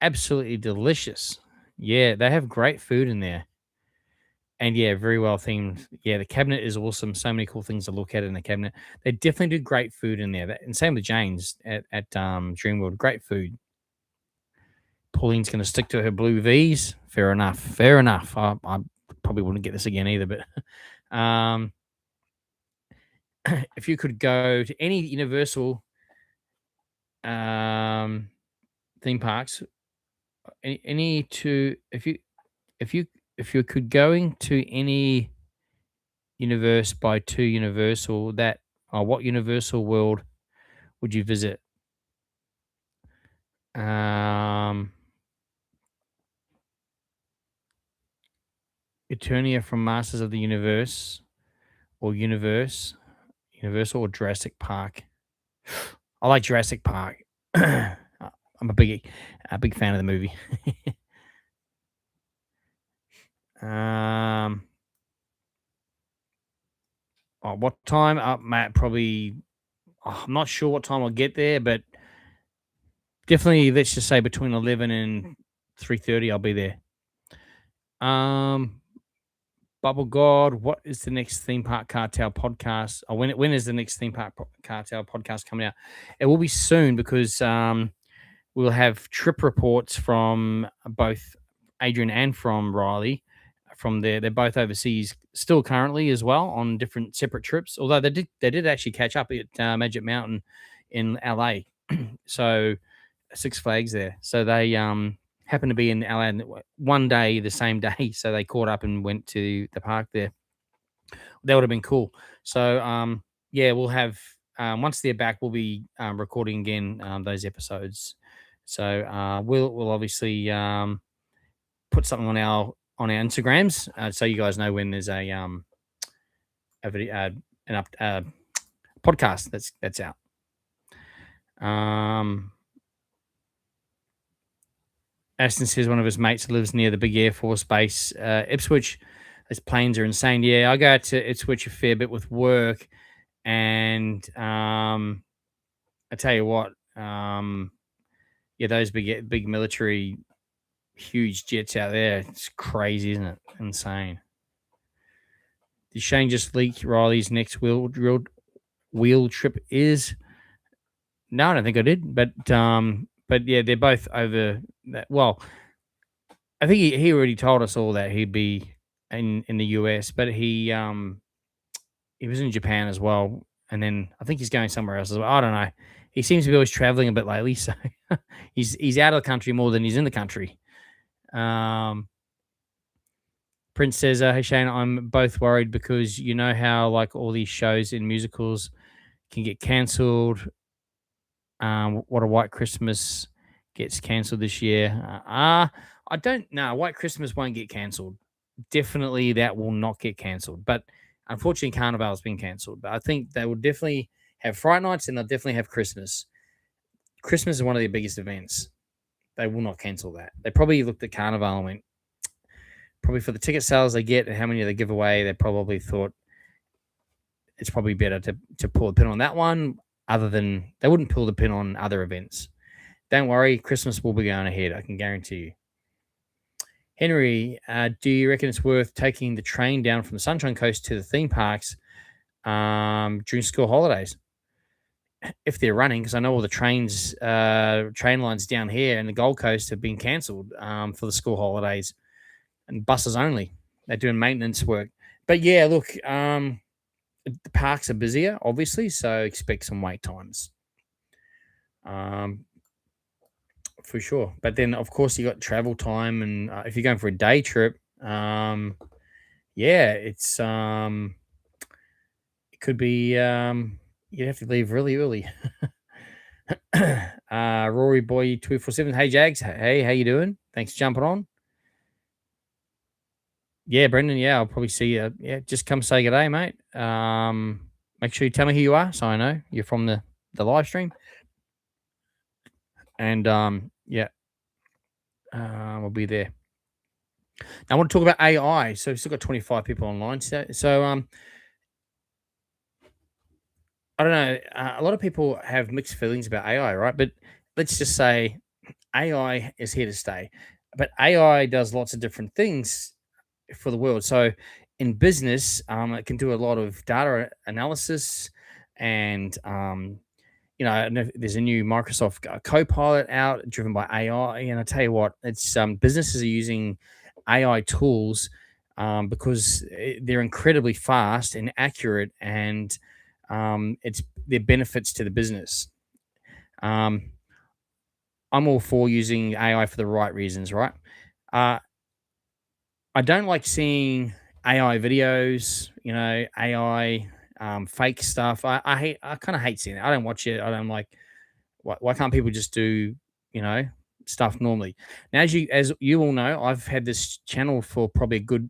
Absolutely delicious. Yeah, they have great food in there. And yeah, very well themed. Yeah, the cabinet is awesome. So many cool things to look at in the cabinet. They definitely do great food in there. And same with Jane's at Dreamworld. Great food. Pauline's going to stick to her blue V's. Fair enough. Fair enough. I probably wouldn't get this again either. But if you could go to any Universal theme parks, if you could going to any universe by two Universal, what Universal world would you visit? Eternia from Masters of the Universe or Universal or Jurassic Park. I like Jurassic Park. I'm a big fan of the movie. What time? Matt, probably. I'm not sure what time I'll get there, but definitely, let's just say between 11 and 3:30, I'll be there. Bubble God, what is the next Theme Park Cartel podcast? Or when is the next Theme Park Cartel podcast coming out? It will be soon because we'll have trip reports from both Adrian and from Riley. They're both overseas still currently as well on different separate trips. Although they did actually catch up at Magic Mountain in LA, so Six Flags there. So they happened to be in LA one day, the same day. So they caught up and went to the park there. That would have been cool. So yeah, we'll have once they're back, we'll be recording again those episodes. So we'll obviously put something on our Instagrams, so you guys know when there's a video, podcast that's out. Aston says one of his mates lives near the big Air Force base, Ipswich. Those planes are insane. Yeah, I go out to Ipswich a fair bit with work, and I tell you what, yeah, those big military, huge jets out there. It's crazy, isn't it? Insane. Did Shane just leak Riley's next wheel trip is? No, I don't think I did. But yeah, they're both over that. Well, I think he already told us all that he'd be in the US, but he was in Japan as well, and then I think he's going somewhere else as well. I don't know. He seems to be always traveling a bit lately, so he's out of the country more than he's in the country. Prince says, "Hey Shane, I'm both worried because you know how like all these shows in musicals can get cancelled. What a White Christmas gets cancelled this year. I don't know. White Christmas won't get cancelled. Definitely that will not get cancelled. But unfortunately, Carnival has been cancelled. But I think they will definitely have Fright Nights and they'll definitely have Christmas. Christmas is one of their biggest events. They will not cancel that. They probably looked at Carnival and went, probably for the ticket sales they get and how many they give away, they probably thought it's probably better to pull the pin on that one, other than they wouldn't pull the pin on other events. Don't worry, Christmas will be going ahead, I can guarantee you. Henry, do you reckon it's worth taking the train down from the Sunshine Coast to the theme parks during school holidays? If they're running, because I know all the train lines down here in the Gold Coast have been cancelled for the school holidays, and buses only. They're doing maintenance work. But yeah, look, the parks are busier, obviously, so expect some wait times. For sure. But then, of course, you got travel time, and if you're going for a day trip, yeah, it's it could be you'd have to leave really early. Rory Boy 247. Hey Jaggs. Hey, how you doing? Thanks for jumping on. Yeah, Brendan. Yeah, I'll probably see you. Yeah, just come say good day, mate. Make sure you tell me who you are, so I know you're from the live stream. And yeah, we'll be there. Now, I want to talk about AI. So we've still got 25 people online. So I don't know. A lot of people have mixed feelings about AI, right? But let's just say AI is here to stay. But AI does lots of different things for the world. So in business, it can do a lot of data analysis, and there's a new Microsoft Copilot out driven by AI. And I tell you what, it's businesses are using AI tools because they're incredibly fast and accurate, and it's their benefits to the business. I'm all for using AI for the right reasons, right? I don't like seeing AI videos, AI fake stuff. I kind of hate seeing it. I don't watch it. I don't like. Why can't people just do stuff normally? Now, as you all know, I've had this channel for probably a good,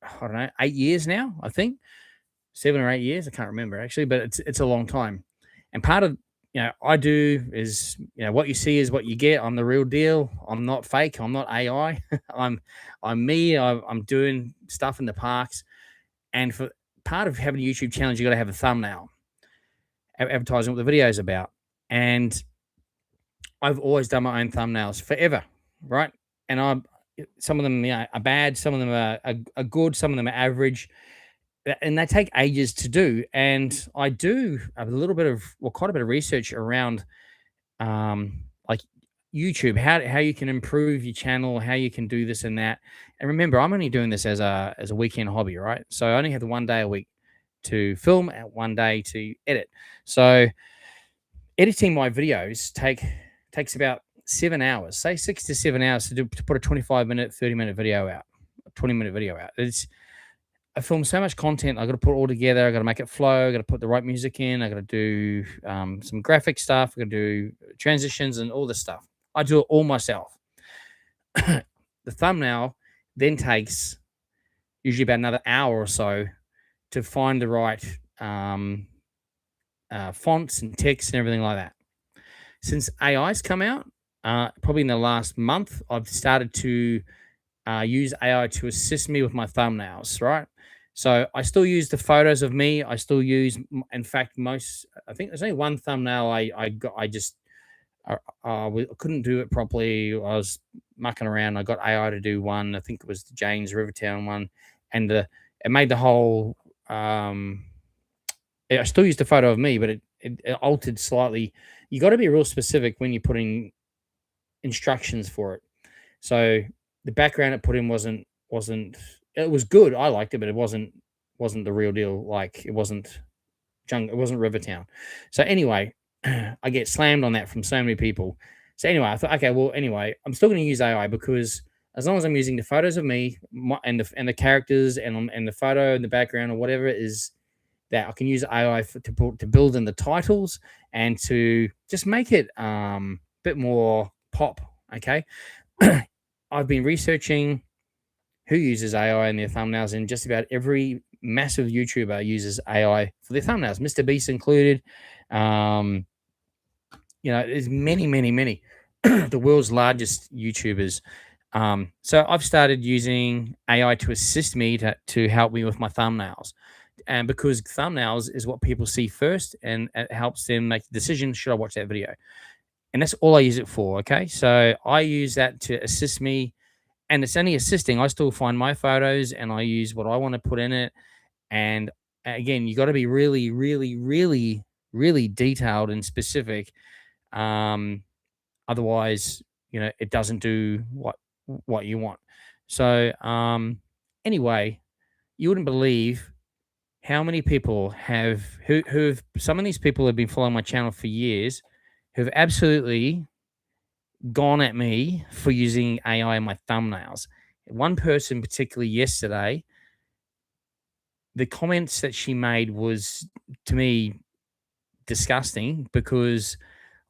I don't know, 8 years now. I think 7 or 8 years. I can't remember actually, but it's a long time. And part of I do is what you see is what you get. I'm the real deal. I'm not fake. I'm not AI. I'm me. I'm doing stuff in the parks. And for part of having a YouTube channel, you got to have a thumbnail, advertising what the video is about. And I've always done my own thumbnails forever, right? And some of them are bad, some of them are good, some of them are average, and they take ages to do. And I do quite a bit of research around like YouTube, how you can improve your channel, how you can do this and that. And remember, I'm only doing this as a weekend hobby, right? So I only have the 1 day a week to film and 1 day to edit. So editing my videos takes about 7 hours, say 6 to 7 hours to put a 25-minute, 30-minute video out, a 20-minute video out. I film so much content. I got to put it all together. I got to make it flow. I got to put the right music in. I got to do some graphic stuff. I got to do transitions and all this stuff. I do it all myself. The thumbnail then takes usually about another hour or so to find the right fonts and text and everything like that. Since AI's come out, probably in the last month, I've started to use AI to assist me with my thumbnails, right? So I still use the photos of me. I still use, in fact, I think there's only one thumbnail I got. I just couldn't do it properly. I was mucking around. I got AI to do one. I think it was the James Rivertown one, and it made the whole. I still used a photo of me, but it altered slightly. You got to be real specific when you're putting instructions for it. So the background it put in wasn't it was good. I liked it, but it wasn't the real deal. Like it wasn't Rivertown. So anyway, I get slammed on that from so many people. So anyway, I thought, okay, well, anyway, I'm still going to use AI because as long as I'm using the photos of me and the characters and the photo in the background or whatever it is, that I can use AI to build in the titles and to just make it a bit more pop. Okay. I've been researching who uses AI in their thumbnails, and just about every massive YouTuber uses AI for their thumbnails, Mr. Beast included. There's many the world's largest YouTubers. So I've started using AI to assist me to help me with my thumbnails. And because thumbnails is what people see first, and it helps them make the decision, should I watch that video? And that's all I use it for. Okay. So I use that to assist me, and it's only assisting. I still find my photos and I use what I want to put in it. And again, you got to be really, really, really, really detailed and specific. Otherwise, it doesn't do what you want. So anyway, you wouldn't believe how many people who've some of these people have been following my channel for years, who've absolutely gone at me for using AI in my thumbnails. One person, particularly yesterday, the comments that she made was, to me, disgusting because,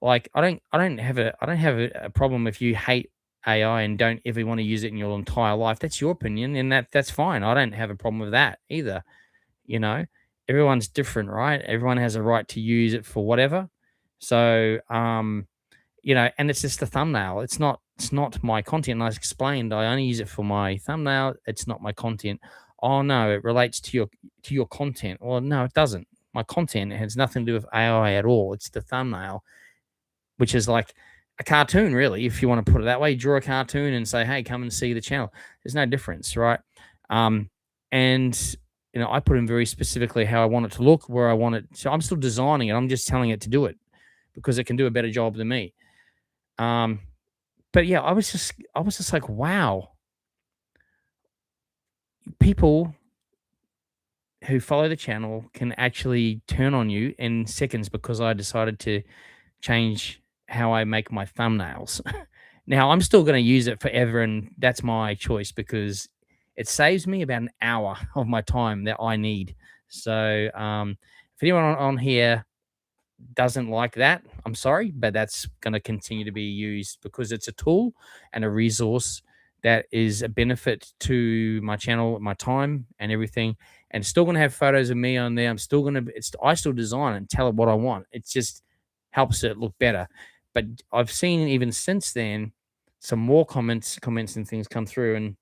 like, I don't have a problem if you hate AI and don't ever want to use it in your entire life. That's your opinion, and that's fine. I don't have a problem with that either. You know, everyone's different, right? Everyone has a right to use it for whatever. So, and it's just a thumbnail. It's not my content. And I explained I only use it for my thumbnail. It's not my content. Oh no, it relates to your content. Well, no, it doesn't. My content has nothing to do with AI at all. It's the thumbnail, which is like a cartoon, really, if you want to put it that way. Draw a cartoon and say, hey, come and see the channel. There's no difference, right? And I put in very specifically how I want it to look, where I want it. So I'm still designing it. I'm just telling it to do it because it can do a better job than me. But yeah, I was just like, wow, people who follow the channel can actually turn on you in seconds because I decided to change how I make my thumbnails. Now I'm still going to use it forever, and that's my choice because it saves me about an hour of my time that I need. So if anyone on here doesn't like that, I'm sorry, but that's going to continue to be used because it's a tool and a resource that is a benefit to my channel, my time and everything. And still going to have photos of me on there. I still design and tell it what I want. It just helps it look better. But I've seen even since then some more comments and things come through, and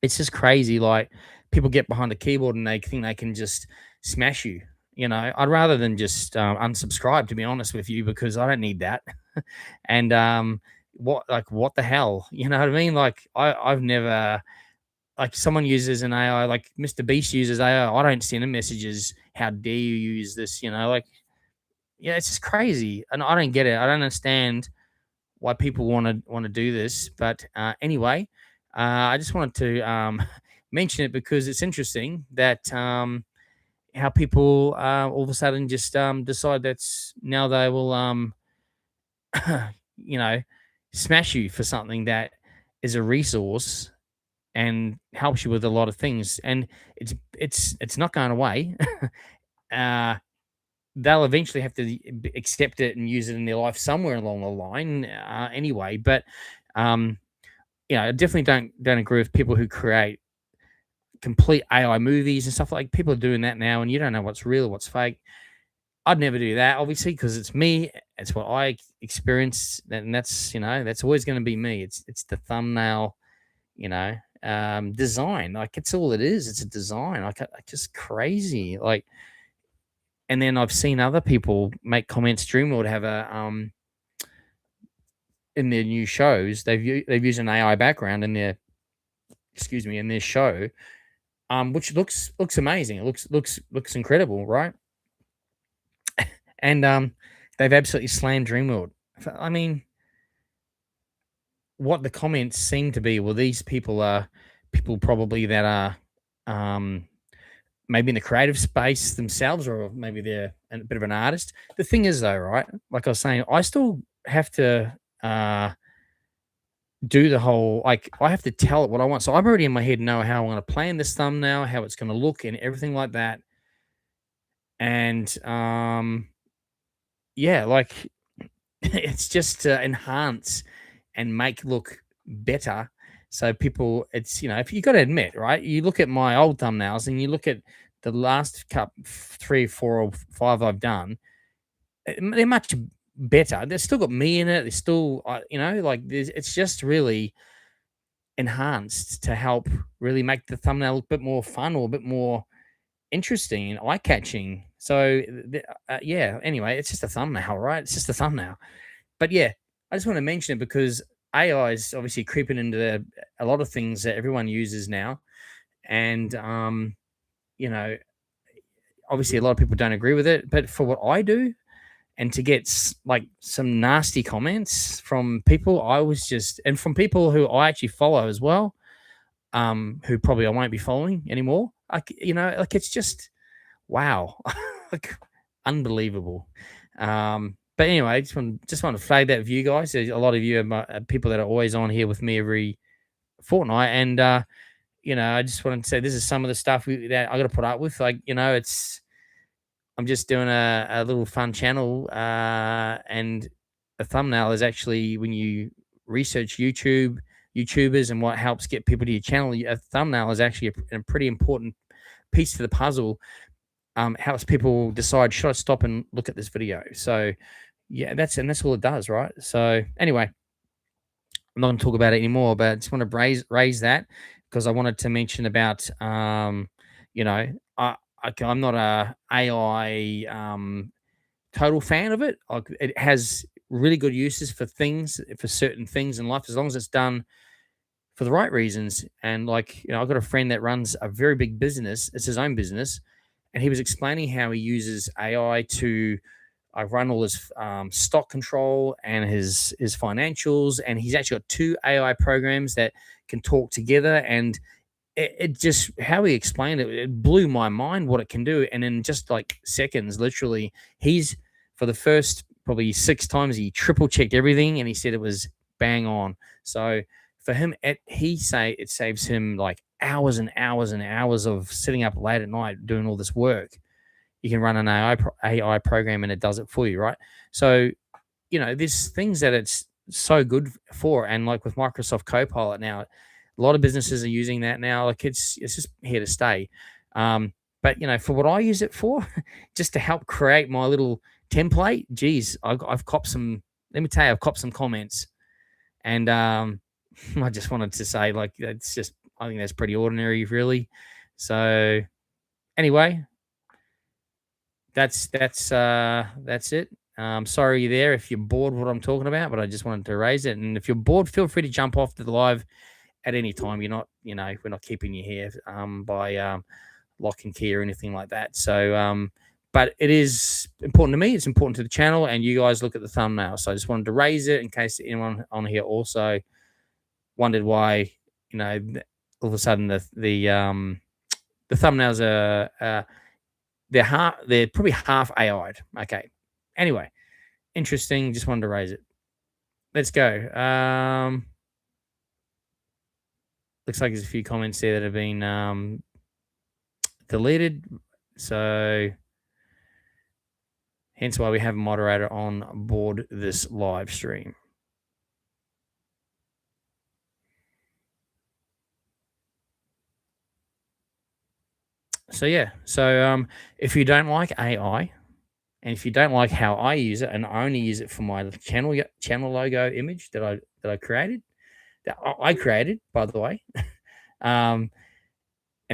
it's just crazy. Like, people get behind the keyboard and they think they can just smash you. I'd rather than just unsubscribe, to be honest with you, because I don't need that. And what the hell? You know what I mean? Like, I've never, like, someone uses an AI, like Mr. Beast uses AI. I don't send him messages, how dare you use this? Like, yeah, it's just crazy. And I don't get it. I don't understand why people want to do this. But anyway, I just wanted to mention it because it's interesting that how people all of a sudden just decide that's now they will smash you for something that is a resource and helps you with a lot of things. And it's not going away. uh, they'll eventually have to accept it and use it in their life somewhere along the line, anyway. But um, I definitely don't agree with people who create complete AI movies and stuff. Like, people are doing that now, and you don't know what's real, what's fake. I'd never do that, obviously, because it's me. It's what I experience, and that's always going to be me. It's the thumbnail, design. Like, it's all it is. It's a design. Like, just crazy. Like, and then I've seen other people make comments. Dreamworld have in their new shows. They've used an AI background in their in their show, which looks amazing. It looks incredible, right? And they've absolutely slammed Dreamworld. I mean, what the comments seem to be, well, these people are people probably that are maybe in the creative space themselves, or maybe they're a bit of an artist. The thing is, though, right? Like I was saying, I still have to do the whole, like, I have to tell it what I want. So I'm already in my head know how I want to plan this thumbnail, how it's going to look, and everything like that. And yeah, like, it's just to enhance and make look better. So people, if you got to admit, right? You look at my old thumbnails and you look at the last cup 3, 4, or 5 I've done, they're much better. They've still got me in it. They're still, like, it's just really enhanced to help really make the thumbnail look a bit more fun, or a bit more interesting and eye catching. So, yeah. Anyway, it's just a thumbnail, right? It's just a thumbnail. But yeah, I just want to mention it because AI is obviously creeping into a lot of things that everyone uses now, and you know, obviously a lot of people don't agree with it. But for what I do, and to get like some nasty comments from people, and from people who I actually follow as well, who probably I won't be following anymore. Like, like, it's just wow, like, unbelievable. But anyway, I just want to flag that with you guys. There's a lot of you are people that are always on here with me every fortnight, and I just wanted to say this is some of the stuff that I got to put up with. Like, I'm just doing a little fun channel, and the thumbnail is actually, when you research YouTubers and what helps get people to your channel, a thumbnail is actually a pretty important piece to the puzzle. Helps people decide, should I stop and look at this video? So yeah, that's all it does, right? So anyway, I'm not going to talk about it anymore, but I just want to raise that, because I wanted to mention about you know I'm not a AI total fan of it. Like, it has really good uses for certain things in life, as long as it's done for the right reasons. And, like, I've got a friend that runs a very big business. It's his own business, and he was explaining how he uses AI to run all his stock control and his financials, and he's actually got 2 AI programs that can talk together. And it just, how he explained it, it blew my mind what it can do. And in just like seconds, literally, he's for the first probably 6 times he triple checked everything, and he said it was bang on. So for him, he say it saves him like hours and hours and hours of sitting up late at night doing all this work. You can run an AI program and it does it for you, right? So, there's things that it's so good for. And like with Microsoft Copilot now, a lot of businesses are using that now. Like, it's just here to stay. But for what I use it for, just to help create my little template, geez, I've copped some. Let me tell you, I've copped some comments, and I just wanted to say, like, I think that's pretty ordinary, really. So anyway, that's it. Sorry there if you're bored what I'm talking about, but I just wanted to raise it. And if you're bored, feel free to jump off to the live at any time. You're not, we're not keeping you here by lock and key or anything like that. So, but it is important to me. It's important to the channel, and you guys look at the thumbnail. So I just wanted to raise it in case anyone on here also wondered why, all of a sudden the thumbnails are they're probably half AI'd. Okay. Anyway, interesting. Just wanted to raise it. Let's go. looks like there's a few comments there that have been deleted. So hence why we have a moderator on board this live stream. So yeah, so if you don't like AI, and if you don't like how I use it, and I only use it for my channel logo image that I created, that I created, by the way, and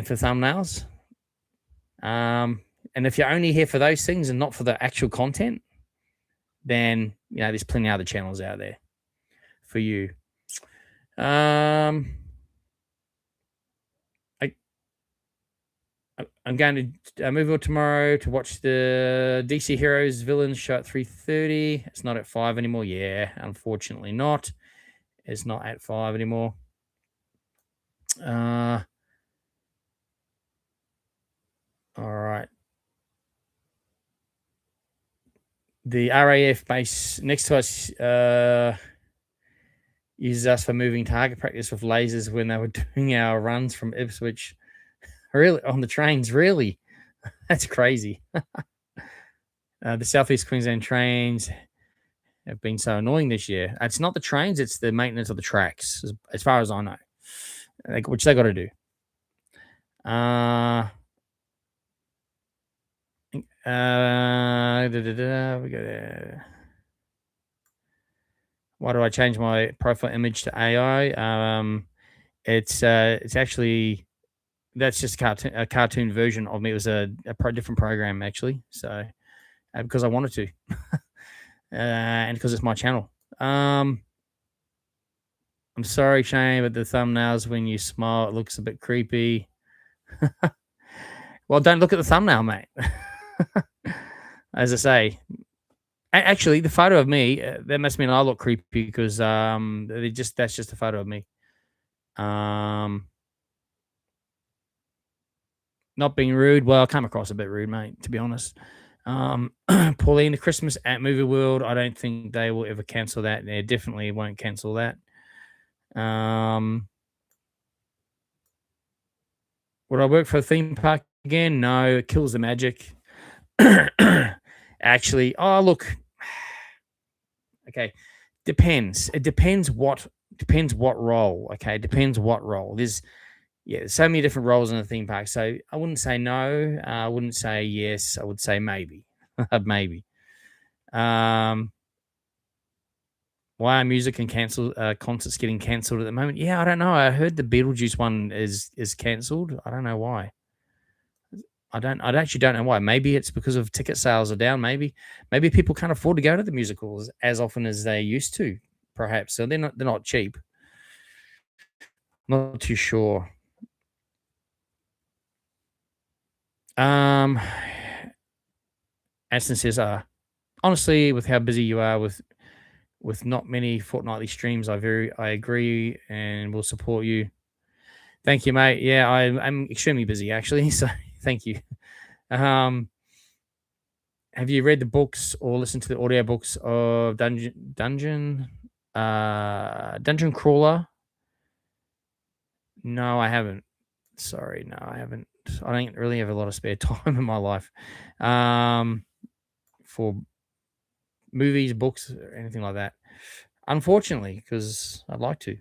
for thumbnails, and if you're only here for those things and not for the actual content, then there's plenty of other channels out there for you. I'm going to Movieworld tomorrow to watch the DC Heroes Villains show at 3:30. It's not at 5 anymore. Yeah, unfortunately not. It's not at 5 anymore. All right. The RAF base next to us uses us for moving target practice with lasers when they were doing our runs from Ipswich. Really? On the trains? Really? That's crazy. The Southeast Queensland trains have been so annoying this year. It's not the trains, it's the maintenance of the tracks, as far as I know, which they got to do. We go there. Why do I change my profile image to AI? It's actually, that's just a cartoon version of me. It was a different program actually. So because I wanted to, and because it's my channel. I'm sorry, Shane, but the thumbnails when you smile, it looks a bit creepy. Well, don't look at the thumbnail, mate. As I say, actually, the photo of me, that must mean I look creepy because that's just a photo of me. Not being rude. Well, I come across a bit rude, mate, to be honest. Pauline, the Christmas at Movie World, I don't think they will ever cancel that. They definitely won't cancel that. Would I work for a theme park again? No, it kills the magic. Actually, oh, look. Okay, depends. It depends what role. Okay, depends what role. There's so many different roles in a theme park. So I wouldn't say no. I wouldn't say yes. I would say maybe. Maybe. Why are music and concerts getting cancelled at the moment? Yeah, I don't know. I heard the Beetlejuice one is cancelled. I don't know why. I actually don't know why. Maybe it's because of ticket sales are down. Maybe people can't afford to go to the musicals as often as they used to. Perhaps so they're not cheap. Not too sure. Aston says, honestly, with how busy you are with not many fortnightly streams, I agree and will support you. Thank you, mate. Yeah, I'm extremely busy actually, so thank you. Have you read the books or listened to the audiobooks of Dungeon Crawler? No, I haven't. Sorry, no, I haven't. I don't really have a lot of spare time in my life for movies, books, or anything like that. Unfortunately, because I'd like to.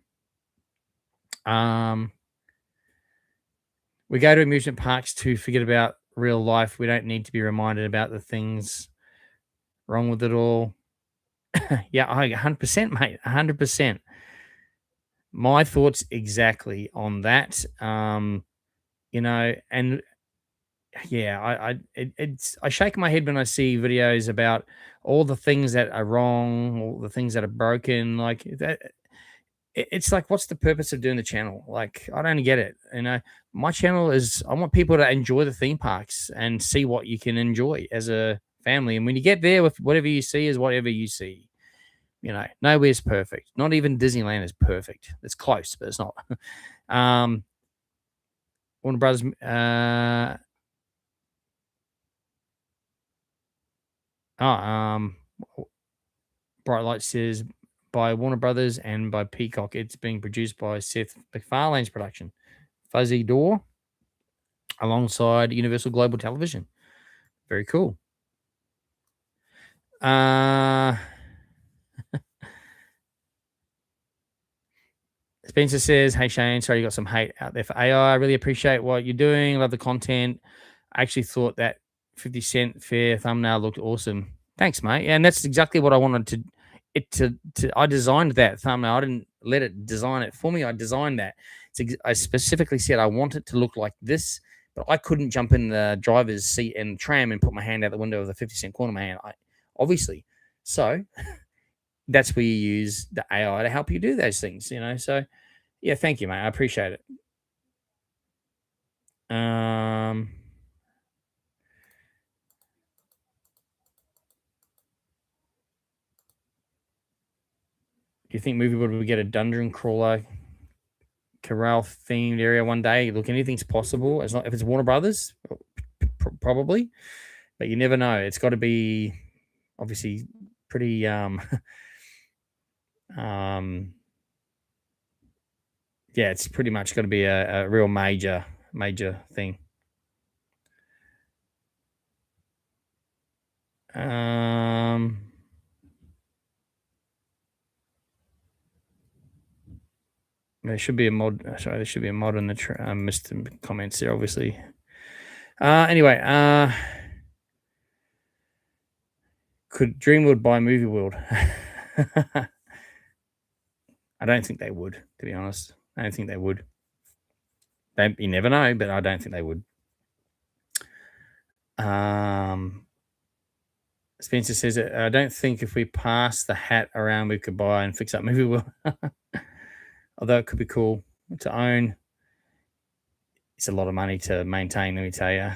We go to amusement parks to forget about real life. We don't need to be reminded about the things wrong with it all. Yeah, 100%, mate. 100%. My thoughts exactly on that. And yeah, I shake my head when I see videos about all the things that are wrong, all the things that are broken. Like that, it's like, what's the purpose of doing the channel? Like, I don't get it. My channel is, I want people to enjoy the theme parks and see what you can enjoy as a family. And when you get there, with whatever you see is whatever you see. Nowhere's perfect. Not even Disneyland is perfect. It's close, but it's not. Warner Brothers. Bright Light says by Warner Brothers and by Peacock. It's being produced by Seth MacFarlane's production, Fuzzy Door, alongside Universal Global Television. Very cool. Spencer says, "Hey Shane, sorry you got some hate out there for AI. I really appreciate what you're doing. Love the content. I actually thought that 50 Cent fair thumbnail looked awesome. Thanks, mate. Yeah, and that's exactly what I wanted to. I designed that thumbnail. I didn't let it design it for me. I designed that. I specifically said I want it to look like this, but I couldn't jump in the driver's seat and tram and put my hand out the window of the 50 Cent corner man. Obviously, so that's where you use the AI to help you do those things. So yeah, thank you, mate. I appreciate it. Do you think Movie World will get a dungeon crawler corral themed area one day? Look, anything's possible. As long if it's Warner Brothers, probably, but you never know. It's got to be obviously pretty yeah, it's pretty much got to be a real major thing. There should be a mod. Sorry, there should be a mod in the missed the comments there, obviously. Anyway, could Dreamworld buy Movie World? I don't think they would, to be honest. I don't think they would. You never know, but I don't think they would. Spencer says, I don't think if we pass the hat around, we could buy and fix up Movie World. Although it could be cool to own. It's a lot of money to maintain, let me tell you.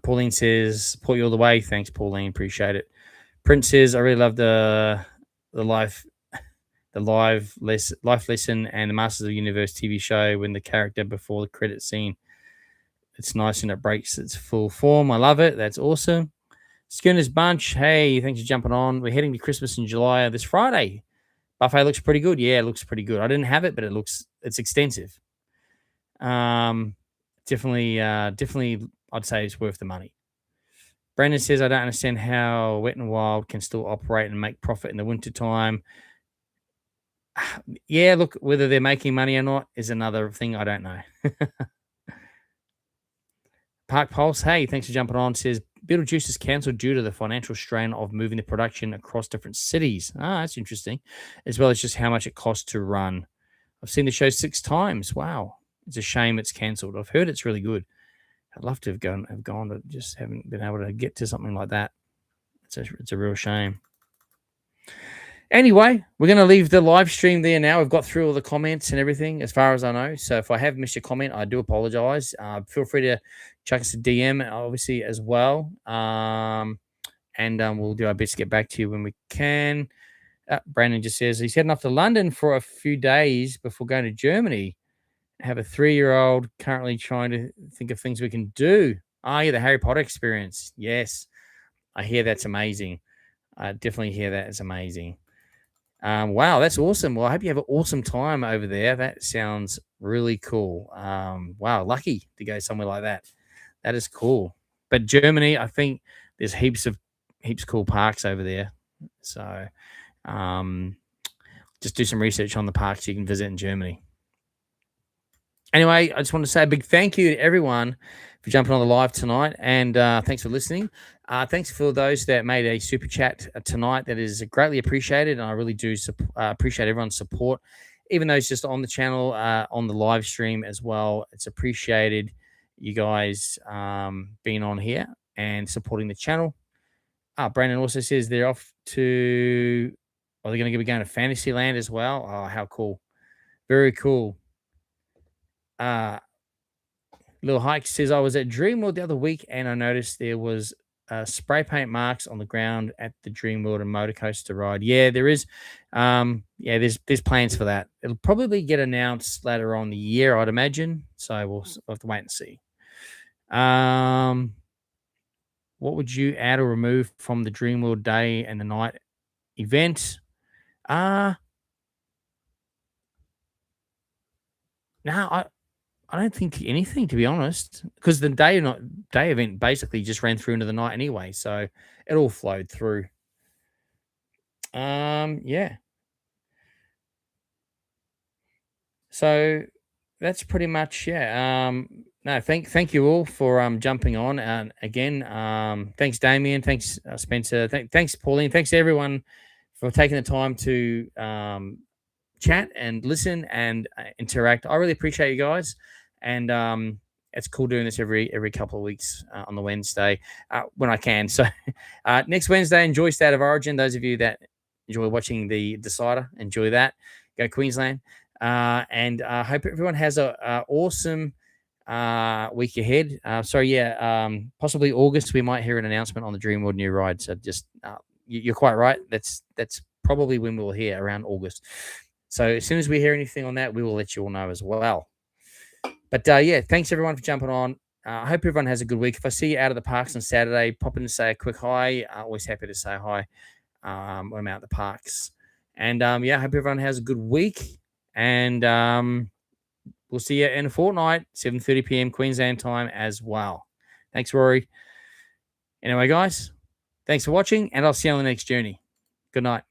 Pauline says, support you all the way. Thanks, Pauline. Appreciate it. Prince says, I really love the life lesson and the Masters of the Universe TV show when the character before the credit scene. It's nice and it breaks its full form. I love it. That's awesome. Schooner's Bunch. Hey, thanks for jumping on. We're heading to Christmas in July this Friday. Buffet looks pretty good. Yeah, it looks pretty good. I didn't have it, but it's extensive. Definitely, I'd say it's worth the money. Brandon says, I don't understand how Wet and Wild can still operate and make profit in the wintertime. Yeah, look, whether they're making money or not is another thing. I don't know. Park Pulse, hey, thanks for jumping on. Says, Beetlejuice is cancelled due to the financial strain of moving the production across different cities. That's interesting. As well as just how much it costs to run. I've seen the show 6 times. Wow. It's a shame it's cancelled. I've heard it's really good. I'd love to have gone, but just haven't been able to get to something like that. It's a real shame. Anyway, we're going to leave the live stream there now. We've got through all the comments and everything as far as I know. So if I have missed your comment, I do apologize. Feel free to chuck us a DM, obviously, as well. And we'll do our best to get back to you when we can. Brandon just says he's heading off to London for a few days before going to Germany. I have a 3-year-old currently trying to think of things we can do. Yeah, the Harry Potter experience. Yes, I hear that's amazing. I definitely hear that it's amazing. Wow, that's awesome. Well, I hope you have an awesome time over there. That sounds really cool. Wow, lucky to go somewhere like that. That is cool. But Germany, I think there's heaps cool parks over there. So just do some research on the parks you can visit in Germany. Anyway, I just want to say a big thank you to everyone for jumping on the live tonight, and thanks for listening. Thanks for those that made a super chat tonight. That is greatly appreciated, and I really do appreciate everyone's support, even though it's just on the channel, on the live stream as well. It's appreciated, you guys being on here and supporting the channel. Brandon also says they're off to, are they going to be going to Fantasyland as well? Oh, how cool. Very cool. Little Hike says, I was at Dreamworld the other week and I noticed there was spray paint marks on the ground at the Dreamworld and motor coaster ride. Yeah, there is. There's plans for that. It'll probably get announced later on the year, I'd imagine. So we'll have to wait and see. What would you add or remove from the Dreamworld day and the night event? Uh no, I don't think anything, to be honest, because the day event basically just ran through into the night anyway, so it all flowed through. Yeah. So that's pretty much, yeah. No, thank you all for jumping on. And again, thanks Damien, thanks Spencer, thanks Pauline, thanks everyone for taking the time to chat and listen and interact. I really appreciate you guys, and it's cool doing this every couple of weeks on the Wednesday when I can. So next Wednesday, enjoy State of Origin. Those of you that enjoy watching the Decider, enjoy that. Go Queensland, and hope everyone has a awesome week ahead. So yeah, possibly August we might hear an announcement on the Dreamworld new ride. So just you're quite right. That's probably when we'll hear, around August. So as soon as we hear anything on that, we will let you all know as well. But yeah, thanks everyone for jumping on. I hope everyone has a good week. If I see you out of the parks on Saturday, pop in and say a quick hi. Always happy to say hi when I'm out at the parks. And yeah, I hope everyone has a good week. And we'll see you in a fortnight, 7:30 p.m. Queensland time as well. Thanks, Rory. Anyway, guys, thanks for watching, and I'll see you on the next journey. Good night.